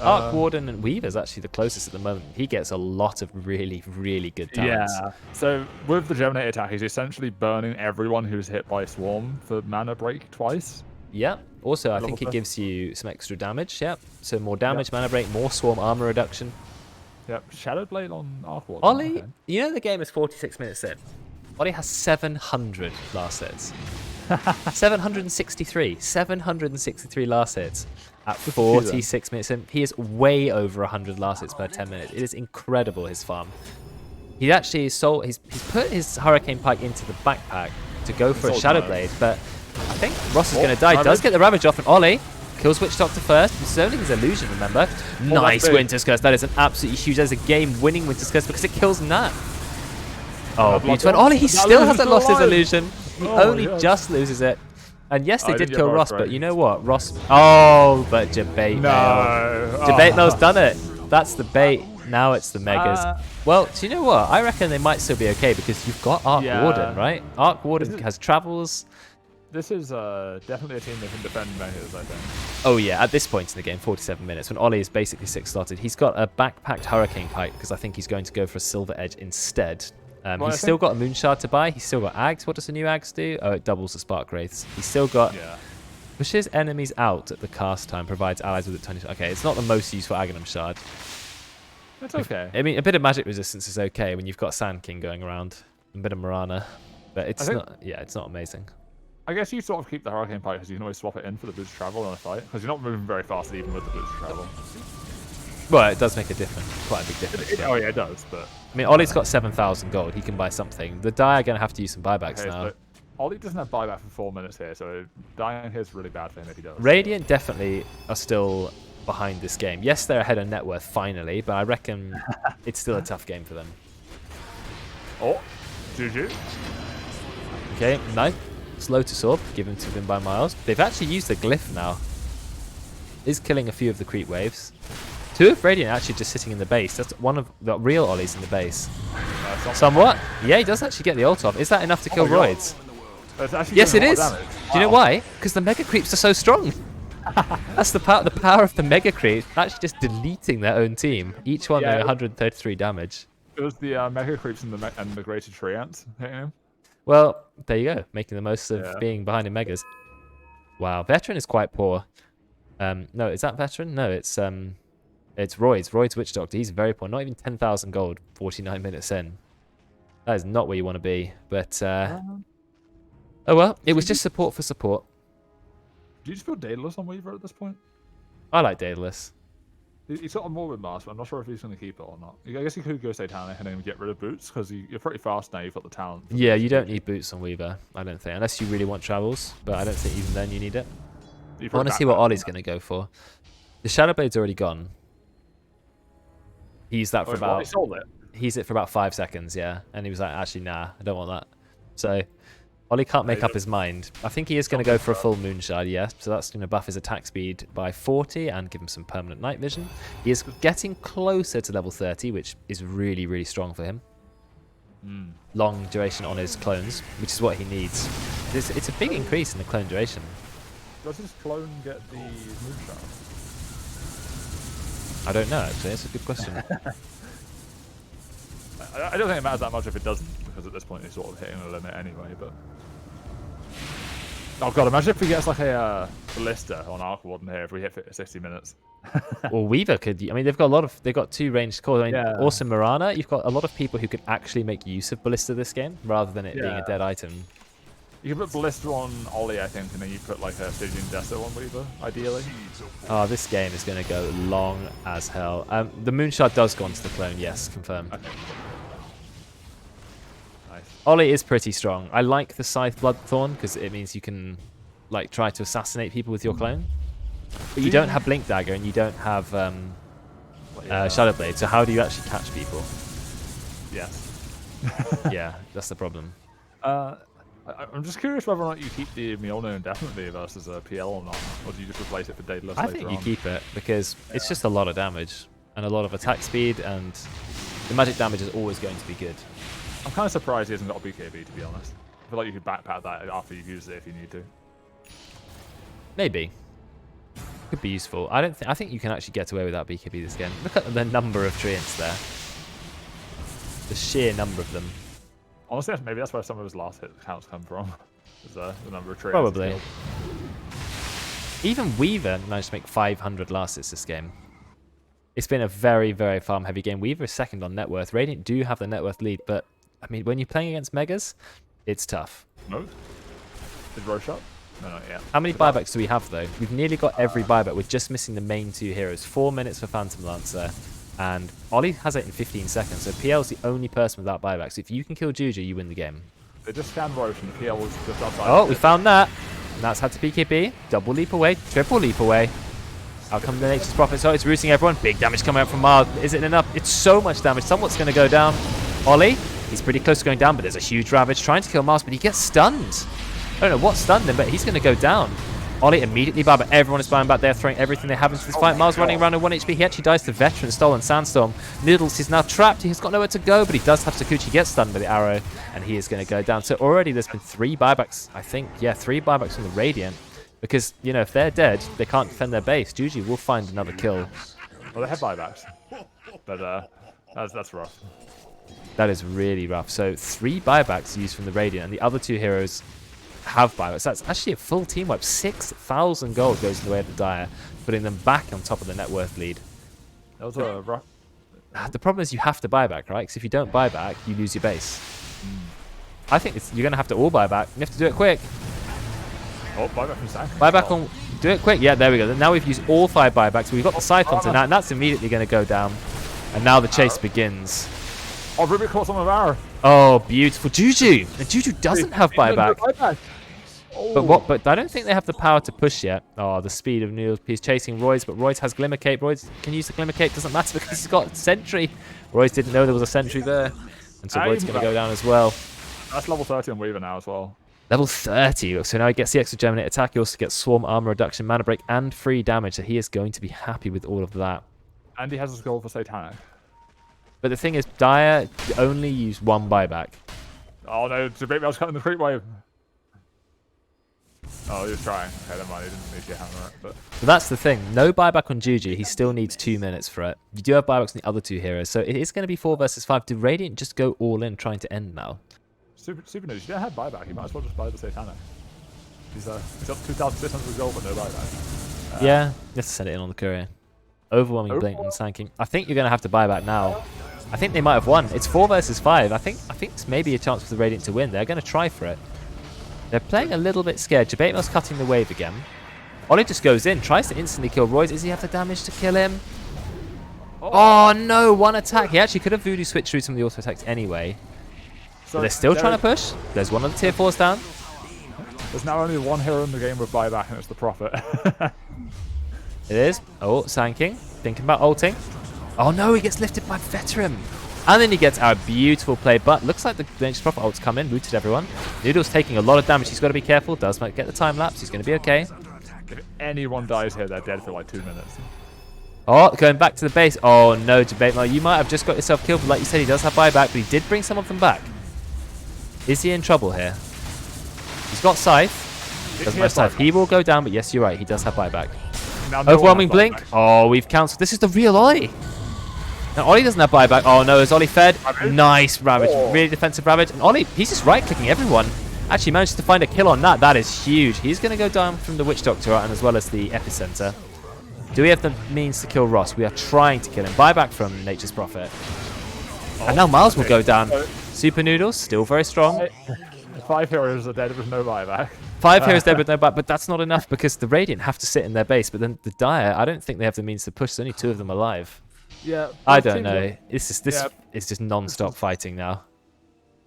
Arc Warden and Weaver's actually the closest at the moment. He gets a lot of really, really good talents. Yeah. So with the Germinate attack, he's essentially burning everyone who's hit by Swarm for mana break twice. Yeah. Also, I think it gives you some extra damage. Yeah. So more damage, mana break, more Swarm armor reduction. Yep. Shadow Blade on Arc Warden. Ollie, you know the game is 46 minutes in. Ollie has 700 last hits. 763 last hits at 46 minutes in. He is way over 100 last hits per 10 minutes. It is incredible, his farm. He actually he's put his Hurricane Pike into the backpack to go for a Shadow Blade, but I think Ross is going to die. Does get the Ravage off, and Ollie kills Witch Doctor first. He's only his illusion, remember? Nice Winter's Curse. That is an absolutely huge. There's a game-winning Winter's Curse because it kills Nat. Oh, beautiful. And Ollie, he still hasn't lost his illusion. He only just loses it. And yes, they did kill Ross, but you know what? Ross... Oh, but Debate Mail. Debate Mail's done it. That's the bait. Now it's the Megas. Well, do you know what? I reckon they might still be okay because you've got Arc Warden, right? Arc Warden has travels. This is definitely a team that can defend Megas, I think. Oh yeah, at this point in the game, 47 minutes, when Ollie is basically 6-slotted, he's got a backpacked Hurricane Pike because I think he's going to go for a Silver Edge instead. He's still got a Moonshard to buy. He's still got Ags. What does the new Ags do? Oh, it doubles the Spark Wraiths. He's still got... Pushes enemies out at the cast time, provides allies with it 20... Okay, it's not the most useful Aghanim Shard. It's okay. I mean, a bit of magic resistance is okay when you've got Sand King going around. A bit of Mirana. But it's not... Yeah, it's not amazing. I guess you sort of keep the Hurricane Pike because you can always swap it in for the boost travel in a fight. Because you're not moving very fast even with the boost travel. Well, it does make a difference. Quite a big difference. Oh yeah, it does, but... I mean, Ollie's got 7,000 gold. He can buy something. The Dire are going to have to use some buybacks now. So Ollie doesn't have buyback for 4 minutes here, so dying here is really bad for him if he does. Radiant definitely are still behind this game. Yes, they're ahead on net worth finally, but I reckon it's still a tough game for them. Oh, GG. Okay, no. Slow to Sorb, given to them by Miles. They've actually used the Glyph now. Is killing a few of the creep waves. 2 of Radiant actually just sitting in the base. That's one of the real Ollies in the base. Somewhat. Yeah, he does actually get the ult off. Is that enough to kill Roids? It's actually Yes, it doing a is. lot of damage. Do you know Wow. why? Because the mega creeps are so strong. That's the power of the mega creep. Actually, just deleting their own team. Each one doing 133 damage. It was the mega creeps and the greater tree ants hitting him. Well, there you go. Making the most of Yeah. being behind in megas. Wow, veteran is quite poor. No, is that veteran? No, it's Royd's. Royd's Witch Doctor. He's very poor. Not even 10,000 gold. 49 minutes in. That is not where you want to be. But oh well, it was just support for support. Do you just feel Daedalus on Weaver at this point? I like Daedalus. He's got a Morbid Mask, but I'm not sure if he's going to keep it or not. I guess he could go Satanic and then get rid of Boots, because you're pretty fast now. You've got the talent. Yeah, you don't need boots on Weaver, I don't think. Unless you really want travels, but I don't think even then you need it. I want to see what Ollie's going to go for. The Shadowblade's already gone. He used that for about... He sold it. He used it for about 5 seconds, yeah. And he was like, actually, nah, I don't want that. So... Ollie can't make up his mind. I think he is going to go for a full Moonshine, yes. So that's going to buff his attack speed by 40 and give him some permanent night vision. He is getting closer to level 30, which is really, really strong for him. Long duration on his clones, which is what he needs. It's a big increase in the clone duration. Does his clone get the Moonshine? I don't know, actually. That's a good question. I don't think it matters that much if it doesn't, because at this point he's sort of hitting the limit anyway, but... Oh god, imagine if he gets like a Ballista on Arc Warden here if we hit 60 minutes. Well, Weaver could... I mean, they've got 2 ranged cores. I mean, Yeah. Awesome Marana, you've got a lot of people who could actually make use of Ballista this game, rather than it being a dead item. You can put Ballista on Ollie, I think, and then you put like a Stygian Deso on Weaver, ideally. Oh, this game is going to go long as hell. The Moonshard does go onto the clone, yes, confirmed. Okay. Nice. Ollie is pretty strong. I like the Scythe Bloodthorn because it means you can like try to assassinate people with your clone. But you don't have Blink Dagger and you don't have Shadowblade, so how do you actually catch people? Yes. Yeah, that's the problem. I'm just curious whether or not you keep the Mjolnir indefinitely versus a PL or not, or do you just replace it for Daedalus I later think you on? keep it because it's just a lot of damage and a lot of attack speed, and the magic damage is always going to be good. I'm kind of surprised he hasn't got a BKB, to be honest. I feel like you could backpack that after you've used it if you need to. Maybe. Could be useful. I think you can actually get away without BKB this game. Look at the number of treants there. The sheer number of them. Honestly, maybe that's where some of his last hit counts come from. Is the number of treants. Probably. Even Weaver managed to make 500 last hits this game. It's been a very, very farm-heavy game. Weaver is second on net worth. Radiant do have the net worth lead, but I mean, when you're playing against Megas, it's tough. No? Is Roshan? No, not yet. How many buybacks do we have, though? We've nearly got every buyback. We're just missing the main 2 heroes. 4 minutes for Phantom Lancer. And Ollie has it in 15 seconds, so PL's the only person without buybacks. So if you can kill Juju, you win the game. They just scanned Roshan. PL was just outside. Oh, we found that. And that's had to BKB. Double leap away. Triple leap away. Out come the Nature's Prophet. So it's rooting everyone. Big damage coming out from Mars. Is it enough? It's so much damage. Someone's going to go down. Ollie, he's pretty close to going down, but there's a huge Ravage trying to kill Mars, but he gets stunned. I don't know what stunned him, but he's going to go down. Ollie immediately buying, but everyone is buying back there, throwing everything they have into this fight. Mars running around at 1 HP. He actually dies to Veteran, Stolen Sandstorm. Noodles is now trapped. He has got nowhere to go, but he does have Sakuchi get stunned by the arrow, and he is going to go down. So already there's been 3 buybacks, I think. Yeah, 3 buybacks from the Radiant. Because, you know, if they're dead, they can't defend their base. Juju will find another kill. Well, they have buybacks. But that's rough. That is really rough. So 3 buybacks used from the Radiant, and the other 2 heroes have buybacks. That's actually a full team wipe. 6,000 gold goes in the way of the Dire, putting them back on top of the net worth lead. That was a rough... The problem is you have to buy back, right? Because if you don't buy back, you lose your base. I think you're going to have to all buy back. You have to do it quick. Oh, buyback from Sank. Buy back on... Do it quick. Yeah, there we go. Now we've used all 5 buybacks. We've got the Scythe onto that, and that's immediately going to go down. And now the chase begins. Oh, Ruby caught some of our... Oh, beautiful. Juju! And Juju doesn't have buyback. But I don't think they have the power to push yet. Oh, the speed of Neil. He's chasing Royce, but Royce has Glimmer Cape. Royce can use the Glimmer Cape. Doesn't matter because he's got Sentry. Royce didn't know there was a Sentry there. And so Royce is going to go down as well. That's level 30 on Weaver now as well. Level 30. So now he gets the extra Germinate attack. He also gets Swarm Armor Reduction, Mana Break, and free damage. So he is going to be happy with all of that. And he has a skill for Satanic. But the thing is, Dire only use 1 buyback. Oh no, it's a bit I was cutting the creep wave. Oh, he was trying. Okay, never mind. He didn't need to hammer it. But So that's the thing. No buyback on Juju. He still needs 2 minutes for it. You do have buybacks on the other two heroes, so it is going to be 4 versus 5. Do Radiant just go all in, trying to end now? Super news. You don't have buyback. You might as well just buy the Satanic. He's up 2,600 gold, but no buyback. Yeah, you have to send it in on the courier. Overwhelming blink and sanking. I think you're going to have to buy back now. I think they might have won. It's 4 versus 5. I think it's maybe a chance for the Radiant to win. They're going to try for it. They're playing a little bit scared. Jabatemel's cutting the wave again. Ollie just goes in, tries to instantly kill Royce. Does he have the damage to kill him? Oh no, one attack. He actually could have voodoo switched through some of the auto attacks anyway. So But they're still trying to push. There's one of the tier 4s down. There's now only one hero in the game with buyback, and it's the Prophet. It is. Oh, Sanking. Thinking about ulting. Oh no, he gets lifted by Veteran. And then he gets our beautiful play, but looks like the Nature's Prophet ult's come in, rooted everyone. Noodle's taking a lot of damage. He's got to be careful. Does might get the time lapse. He's going to be okay. If anyone dies here, they're dead for like 2 minutes. Oh, going back to the base. Oh no, Jabatemel, you might have just got yourself killed, but like you said, he does have buyback, but he did bring some of them back. Is he in trouble here? He's got Scythe. Doesn't have Scythe. He will go down, but yes, you're right. He does have buyback. Now, no Overwhelming one has blink. buyback. Oh, we've cancelled. This is the real Ollie. Now, Ollie doesn't have buyback. Oh, no. Is Ollie fed? Nice Ravage. Oh. Really defensive Ravage. And Ollie, he's just right-clicking everyone. Actually managed to find a kill on that. That is huge. He's going to go down from the Witch Doctor and as well as the Epicenter. Do we have the means to kill Ross? We are trying to kill him. Buyback from Nature's Prophet. And now Miles will go down. Super Noodles, still very strong. 5 heroes are dead with no buyback. 5 heroes dead with no back, but that's not enough because the Radiant have to sit in their base. But then the Dire, I don't think they have the means to push. There's only 2 of them alive. Yeah. I don't know. This Yeah. is just non-stop fighting now.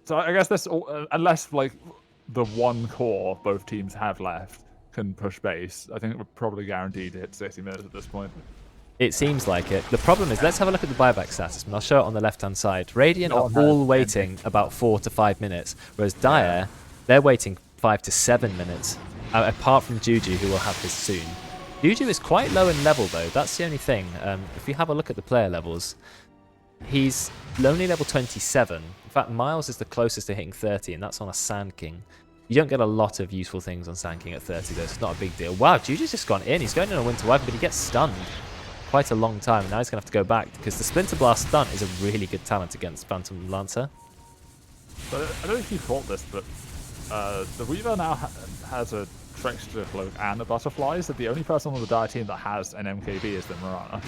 So I guess this, unless like the one core both teams have left can push base, I think we're probably guaranteed to hit 60 minutes at this point. It seems like it. The problem is, let's have a look at the buyback status, and I'll show it on the left-hand side. Radiant No are one all has waiting about 4 to 5 minutes, whereas Dire, they're waiting 5 to 7 minutes, apart from Juju, who will have his soon. Juju is quite low in level, though. That's the only thing. If you have a look at the player levels, he's only level 27. In fact, Miles is the closest to hitting 30, and that's on a Sand King. You don't get a lot of useful things on Sand King at 30, though. So it's not a big deal. Wow, Juju's just gone in. He's going in a Winter Wyvern, but he gets stunned quite a long time. And now he's going to have to go back because the Splinter Blast stun is a really good talent against Phantom Lancer. But I don't know if you caught this, but the Weaver now has a Trickster Cloak and a Butterfly, so the only person on the Dire team that has an MKB is the Mirana.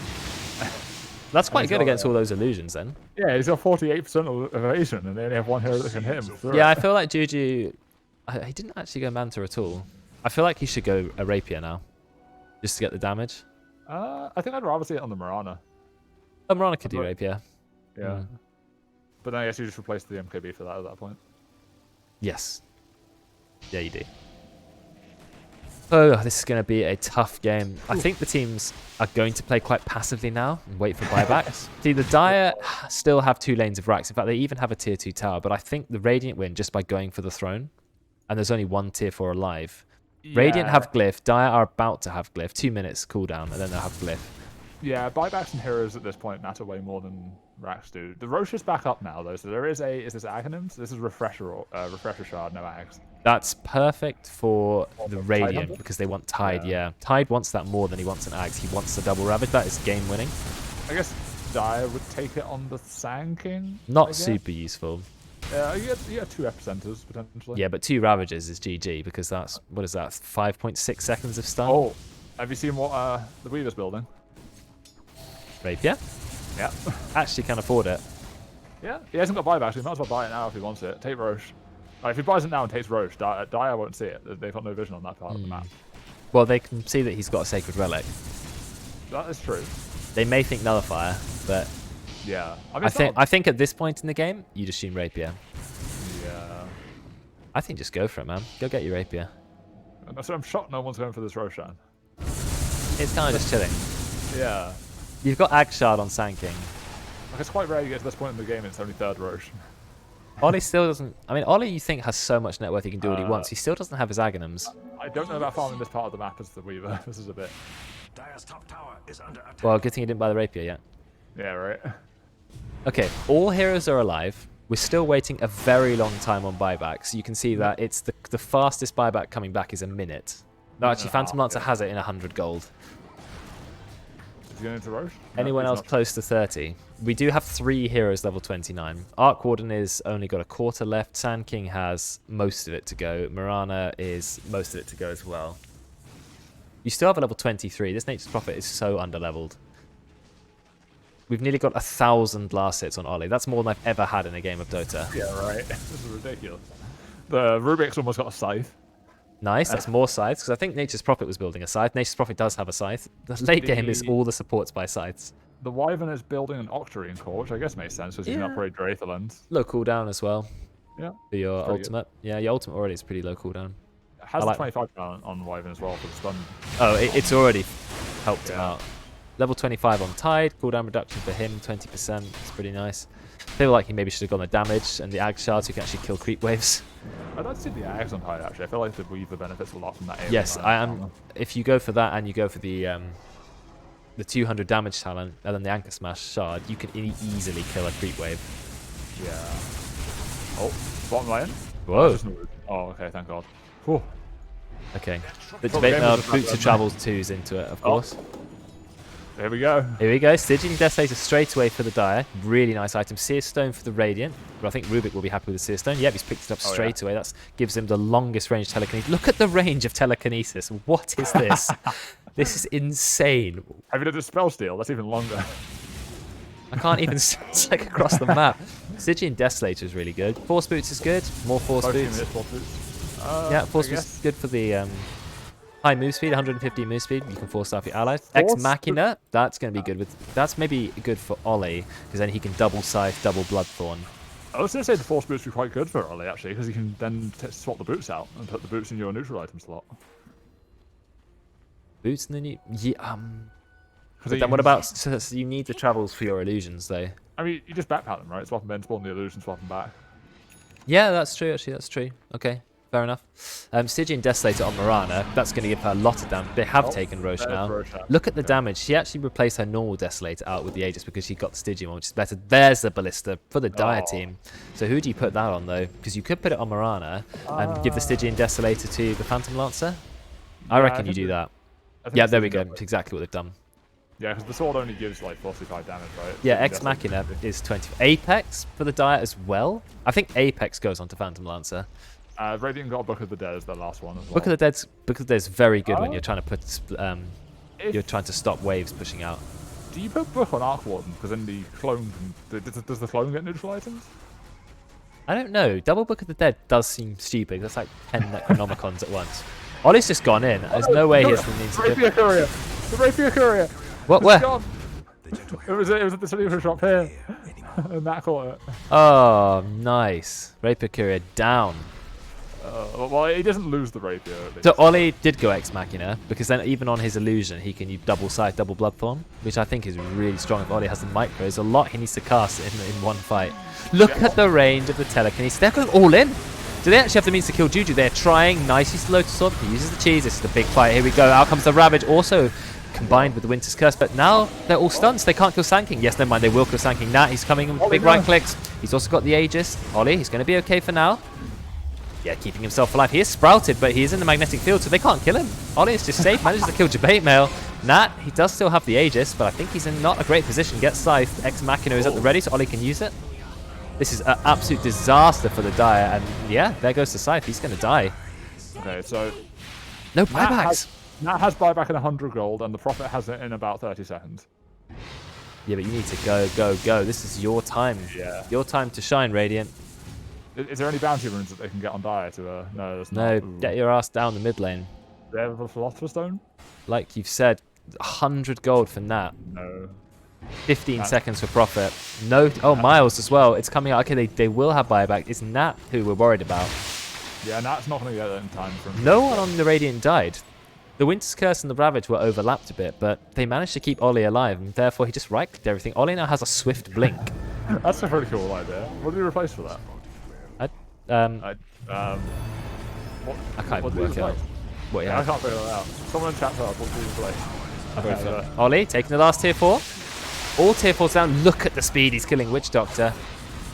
That's quite good against all those illusions, then. Yeah, he's got 48% evasion, and they only have one hero that can hit him. Through Yeah, I it. feel like Juju... he didn't actually go Manta at all. I feel like he should go a Rapier now, just to get the damage. I think I'd rather see it on the Mirana. Mirana could do Rapier. Yeah. Mm. But then I guess you just replace the MKB for that at that point. Yes. Yeah, you do. Oh, this is going to be a tough game. I think the teams are going to play quite passively now and wait for buybacks. See, the Dire still have 2 lanes of racks. In fact, they even have a tier 2 tower, but I think the Radiant win just by going for the throne. And there's only 1 tier 4 alive. Radiant have Glyph. Dire are about to have Glyph. 2 minutes cooldown, and then they'll have Glyph. Yeah, buybacks and heroes at this point matter way more than racks do. The Roche is back up now, though, so there is this Aghanims? This is Refresher Shard, no Aghs. That's perfect for the Radiant Tide? because they want Tide, yeah. Tide wants that more than he wants an Aghs. He wants the double Ravage. That is game winning. I guess Dire would take it on the Sand King. I Not guess. super useful. Yeah, you get 2 Epicenters, potentially. Yeah, but 2 Ravages is GG because that's, what is that, 5.6 seconds of stun? Oh, have you seen what the Weaver's building? Rapier? Yeah. Actually can afford it. Yeah, he hasn't got buyback, so he might as well buy it now if he wants it. Take Roche. If he buys it now and takes Roche, Dire won't see it. They've got no vision on that part of the map. Well, they can see that he's got a Sacred Relic. That is true. They may think Nullifier, but Yeah. mean, I think at this point in the game, you'd assume Rapier. Yeah. I think just go for it, man. Go get your Rapier. So I'm shocked no one's going for this Roshan. It's kind of just chilling. Yeah. You've got Agshard on Sand King. Like, it's quite rare you get to this point in the game, it's only 3rd Roche. Ollie still doesn't... I mean, Ollie, you think, has so much net worth he can do what he wants. He still doesn't have his Aghanims. I don't know about farming this part of the map as the Weaver. This is a bit... Dire's top tower is under attack. Well, good thing he didn't buy the Rapier yet. Yeah, right. Okay, all heroes are alive. We're still waiting a very long time on buybacks. You can see that it's the fastest buyback coming back is a minute. No, actually, Phantom Lancer has it in 100 gold. Is he going into Roche? Anyone else close to 30? We do have 3 heroes level 29. Arc Warden is only got a quarter left. Sand King has most of it to go. Mirana is most of it to go as well. You still have a level 23. This Nature's Prophet is so underleveled. We've nearly got 1,000 last hits on Ollie. That's more than I've ever had in a game of Dota. Yeah, right. This is ridiculous. The Rubik's almost got a scythe. Nice, that's more scythes, because I think Nature's Prophet was building a scythe. Nature's Prophet does have a scythe. The late game is all the supports by scythes. The Wyvern is building an Octarine core, which I guess makes sense because you can upgrade your Aether Lens. Low cooldown as well. Yeah. For your ultimate. Good. Yeah, your ultimate already is pretty low cooldown. It has a 25 on Wyvern as well for the stun. Oh, it's already helped him out. Level 25 on Tide, cooldown reduction for him, 20%. It's pretty nice. I feel like he maybe should have gone the damage and the Ag Shards who can actually kill creep waves. I'd like to see the Ags on Tide actually. I feel like the Weaver benefits a lot from that area. Yes, I am. If you go for that and you go for the 200 damage talent and then the Anchor Smash Shard, you can easily kill a creep wave. Yeah. Oh, bottom lane. Whoa. Oh, okay, thank God. Whew. Okay. The debate now, Boots of Travels 2's into it, of course. Here we go. Here we go. Stygian Desolator straight away for the Dire. Really nice item. Seer Stone for the Radiant. But I think Rubik will be happy with the Seer Stone. Yep, he's picked it up straight away. That gives him the longest range telekinesis. Look at the range of telekinesis. What is this? This is insane. Have you done the Spell Steal? That's even longer. I can't even check across the map. Stygian Desolator is really good. Force Boots is good. More Force Boots. Yeah, Force Boots is good for the high move speed, 150 move speed. You can force staff your allies. Ex Machina, that's going to be good with. That's maybe good for Ollie because then he can double Scythe, double Bloodthorn. I was going to say the Force Boots would be quite good for Ollie actually because you can then swap the boots out and put the boots in your neutral item slot. Boots in the new. Yeah. But then what about? So you need the travels for your illusions though. I mean, you just backpack them, right? Swap them in, spawn the illusion, swap them back. Yeah, that's true. Actually, that's true. Okay. Fair enough. Stygian Desolator on Mirana, that's going to give her a lot of damage. They have taken Roche now. Look at the damage. She actually replaced her normal Desolator out with the Aegis because she got the Stygian one, which is better. There's the Ballista for the Dire team. So who do you put that on, though? Because you could put it on Mirana and give the Stygian Desolator to the Phantom Lancer. I reckon you do that. Yeah, there we go. It's exactly what they've done. Yeah, because the sword only gives like 45 damage, right? Yeah, Ex Machina is 20. Apex for the Dire as well. I think Apex goes on to Phantom Lancer. Radiant got Book of the Dead as the last one as well. Book of the Dead's very good when you're trying to put you're trying to stop waves pushing out. Do you put Book on Arc Warden? Because then the clone does the clone get neutral items? I don't know. Double Book of the Dead does seem stupid. That's like 10 Necronomicons at once. Ollie's just gone in. There's no way he has the means to do it. Rapier Courier! The Rapier Courier! What? Where? Gone. It was at the solution shop here. And that caught it. Oh, nice. Rapier Courier down. Well, he doesn't lose the Rapier. So Ollie did go Ex Machina, because then even on his illusion, he can use double Scythe, double Bloodthorn, which I think is really strong if Ollie has the micro. There's a lot he needs to cast in one fight. Look at the range of the telekinesis. They're going all in. Do they actually have the means to kill Juju? They're trying. Nice use the Lotus Sword. He uses the cheese. This is the big fight. Here we go. Out comes the Ravage. Also combined with the Winter's Curse. But now they're all stunned. So they can't kill Sand King. Yes, never mind. They will kill Sand King. Nat, he's coming in with big right clicks. He's also got the Aegis. Ollie, he's going to be okay for now. Yeah, keeping himself alive. He is sprouted, but he is in the magnetic field, so they can't kill him. Ollie is just safe. Manages to kill Jabate Mail. Nat, he does still have the Aegis, but I think he's in not a great position. Gets Scythe. Ex Machina is at the ready, so Ollie can use it. This is an absolute disaster for the Dire, and yeah, there goes the Scythe. He's going to die. Okay, so no buybacks. Nat has buyback in 100 gold, and the Prophet has it in about 30 seconds. Yeah, but you need to go, go, go. This is your time. Yeah. Your time to shine, Radiant. Is there any bounty runes that they can get on Dire to? No, there's no. Not. Get your ass down the mid lane. Do they have a Philosopher's Stone? Like you've said, 100 gold for Nat. No. 15 seconds for Prophet. No. Oh, Miles as well. It's coming out. Okay, they will have buyback. It's Nat who we're worried about. Yeah, Nat's not going to get that in time. No one on the Radiant died. The Winter's Curse and the Ravage were overlapped a bit, but they managed to keep Ollie alive, and therefore he just right-clicked everything. Ollie now has a swift blink. That's a pretty cool idea. What did he replace for that? I can't even work out what he had. I can't figure that out. Someone in chat tell us what did he replace. Ollie taking the last tier 4. All tier 4s down. Look at the speed he's killing Witch Doctor.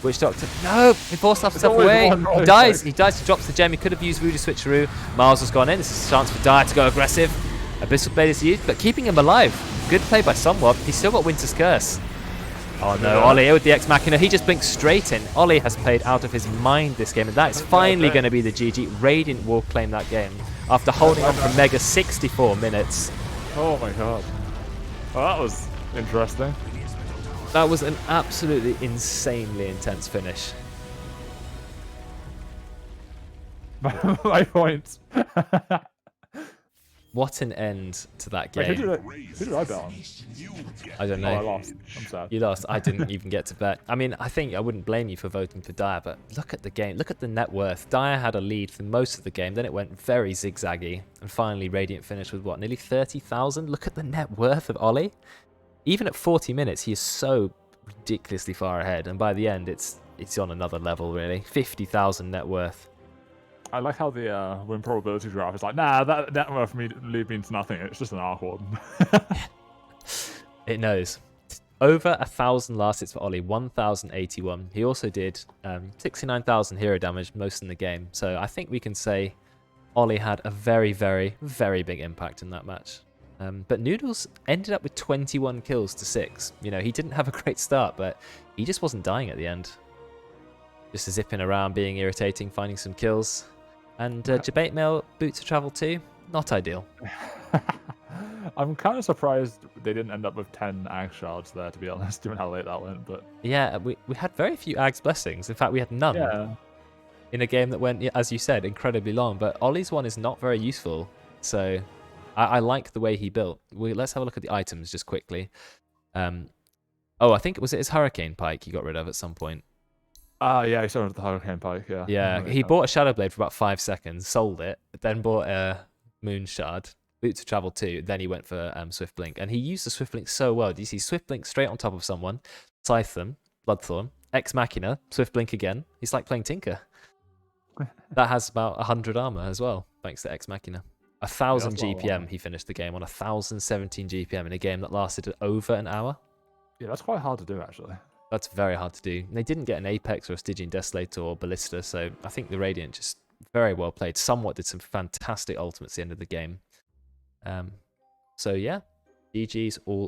Witch Doctor. No! He forced himself always away. one He right dies. back. He dies. He drops the gem. He could have used Voodoo Switcheroo. Miles has gone in. This is a chance for Dire to go aggressive. Abyssal Blade is used, but keeping him alive. Good play by Somewhat. He's still got Winter's Curse. Oh no, Ollie with the Ex Machina. He just blinks straight in. Ollie has played out of his mind this game, and that is finally going to be the GG. Radiant will claim that game after holding on for mega 64 minutes. Oh my god. Well, that was interesting. That was an absolutely insanely intense finish. My points. What an end to that Wait, who game. did I bet on? I don't Oh, I know. lost. I'm sad. You lost. I didn't even get to bet. I mean, I think I wouldn't blame you for voting for Dire, but look at the game. Look at the net worth. Dire had a lead for most of the game. Then it went very zigzaggy. And finally, Radiant finished with what? Nearly 30,000? Look at the net worth of Ollie. Even at 40 minutes, he is so ridiculously far ahead. And by the end, it's on another level, really. 50,000 net worth. I like how the win probability graph is like, nah, that net worth for me means nothing. It's just an arc one. It knows. Over 1,000 last hits for Ollie, 1,081. He also did 69,000 hero damage, most in the game. So I think we can say Ollie had a very, very, very big impact in that match. But Noodles ended up with 21 kills to 6. You know, he didn't have a great start, but he just wasn't dying at the end. Just zipping around, being irritating, finding some kills. And Debate Mail, Boots of Travel 2, not ideal. I'm kind of surprised they didn't end up with 10 Ag Shards there, to be honest, given how late that went. But Yeah, we had very few Ag's Blessings. In fact, we had none. yeah, In a game that went, as you said, incredibly long. But Ollie's one is not very useful. So I like the way he built. Let's have a look at the items just quickly. Oh, I think, was it his Hurricane Pike he got rid of at some point? yeah, he started with the Hurricane Pike, yeah. Yeah, he bought a Shadow Blade for about 5 seconds, sold it, then bought a Moon Shard, Boots of Travel 2, then he went for Swift Blink. And he used the Swift Blink so well. Do you see Swift Blink straight on top of someone, Scythe them, Bloodthorn, Ex Machina, Swift Blink again. He's like playing Tinker. That has about 100 armor as well, thanks to Ex Machina. 1,000 GPM he finished the game on, 1,017 GPM in a game that lasted over an hour. Yeah, that's quite hard to do, actually. That's very hard to do. They didn't get an Apex or a Stygian Desolator or Ballista, so I think the Radiant just very well played. Somewhat did some fantastic ultimates at the end of the game. So yeah, GG's all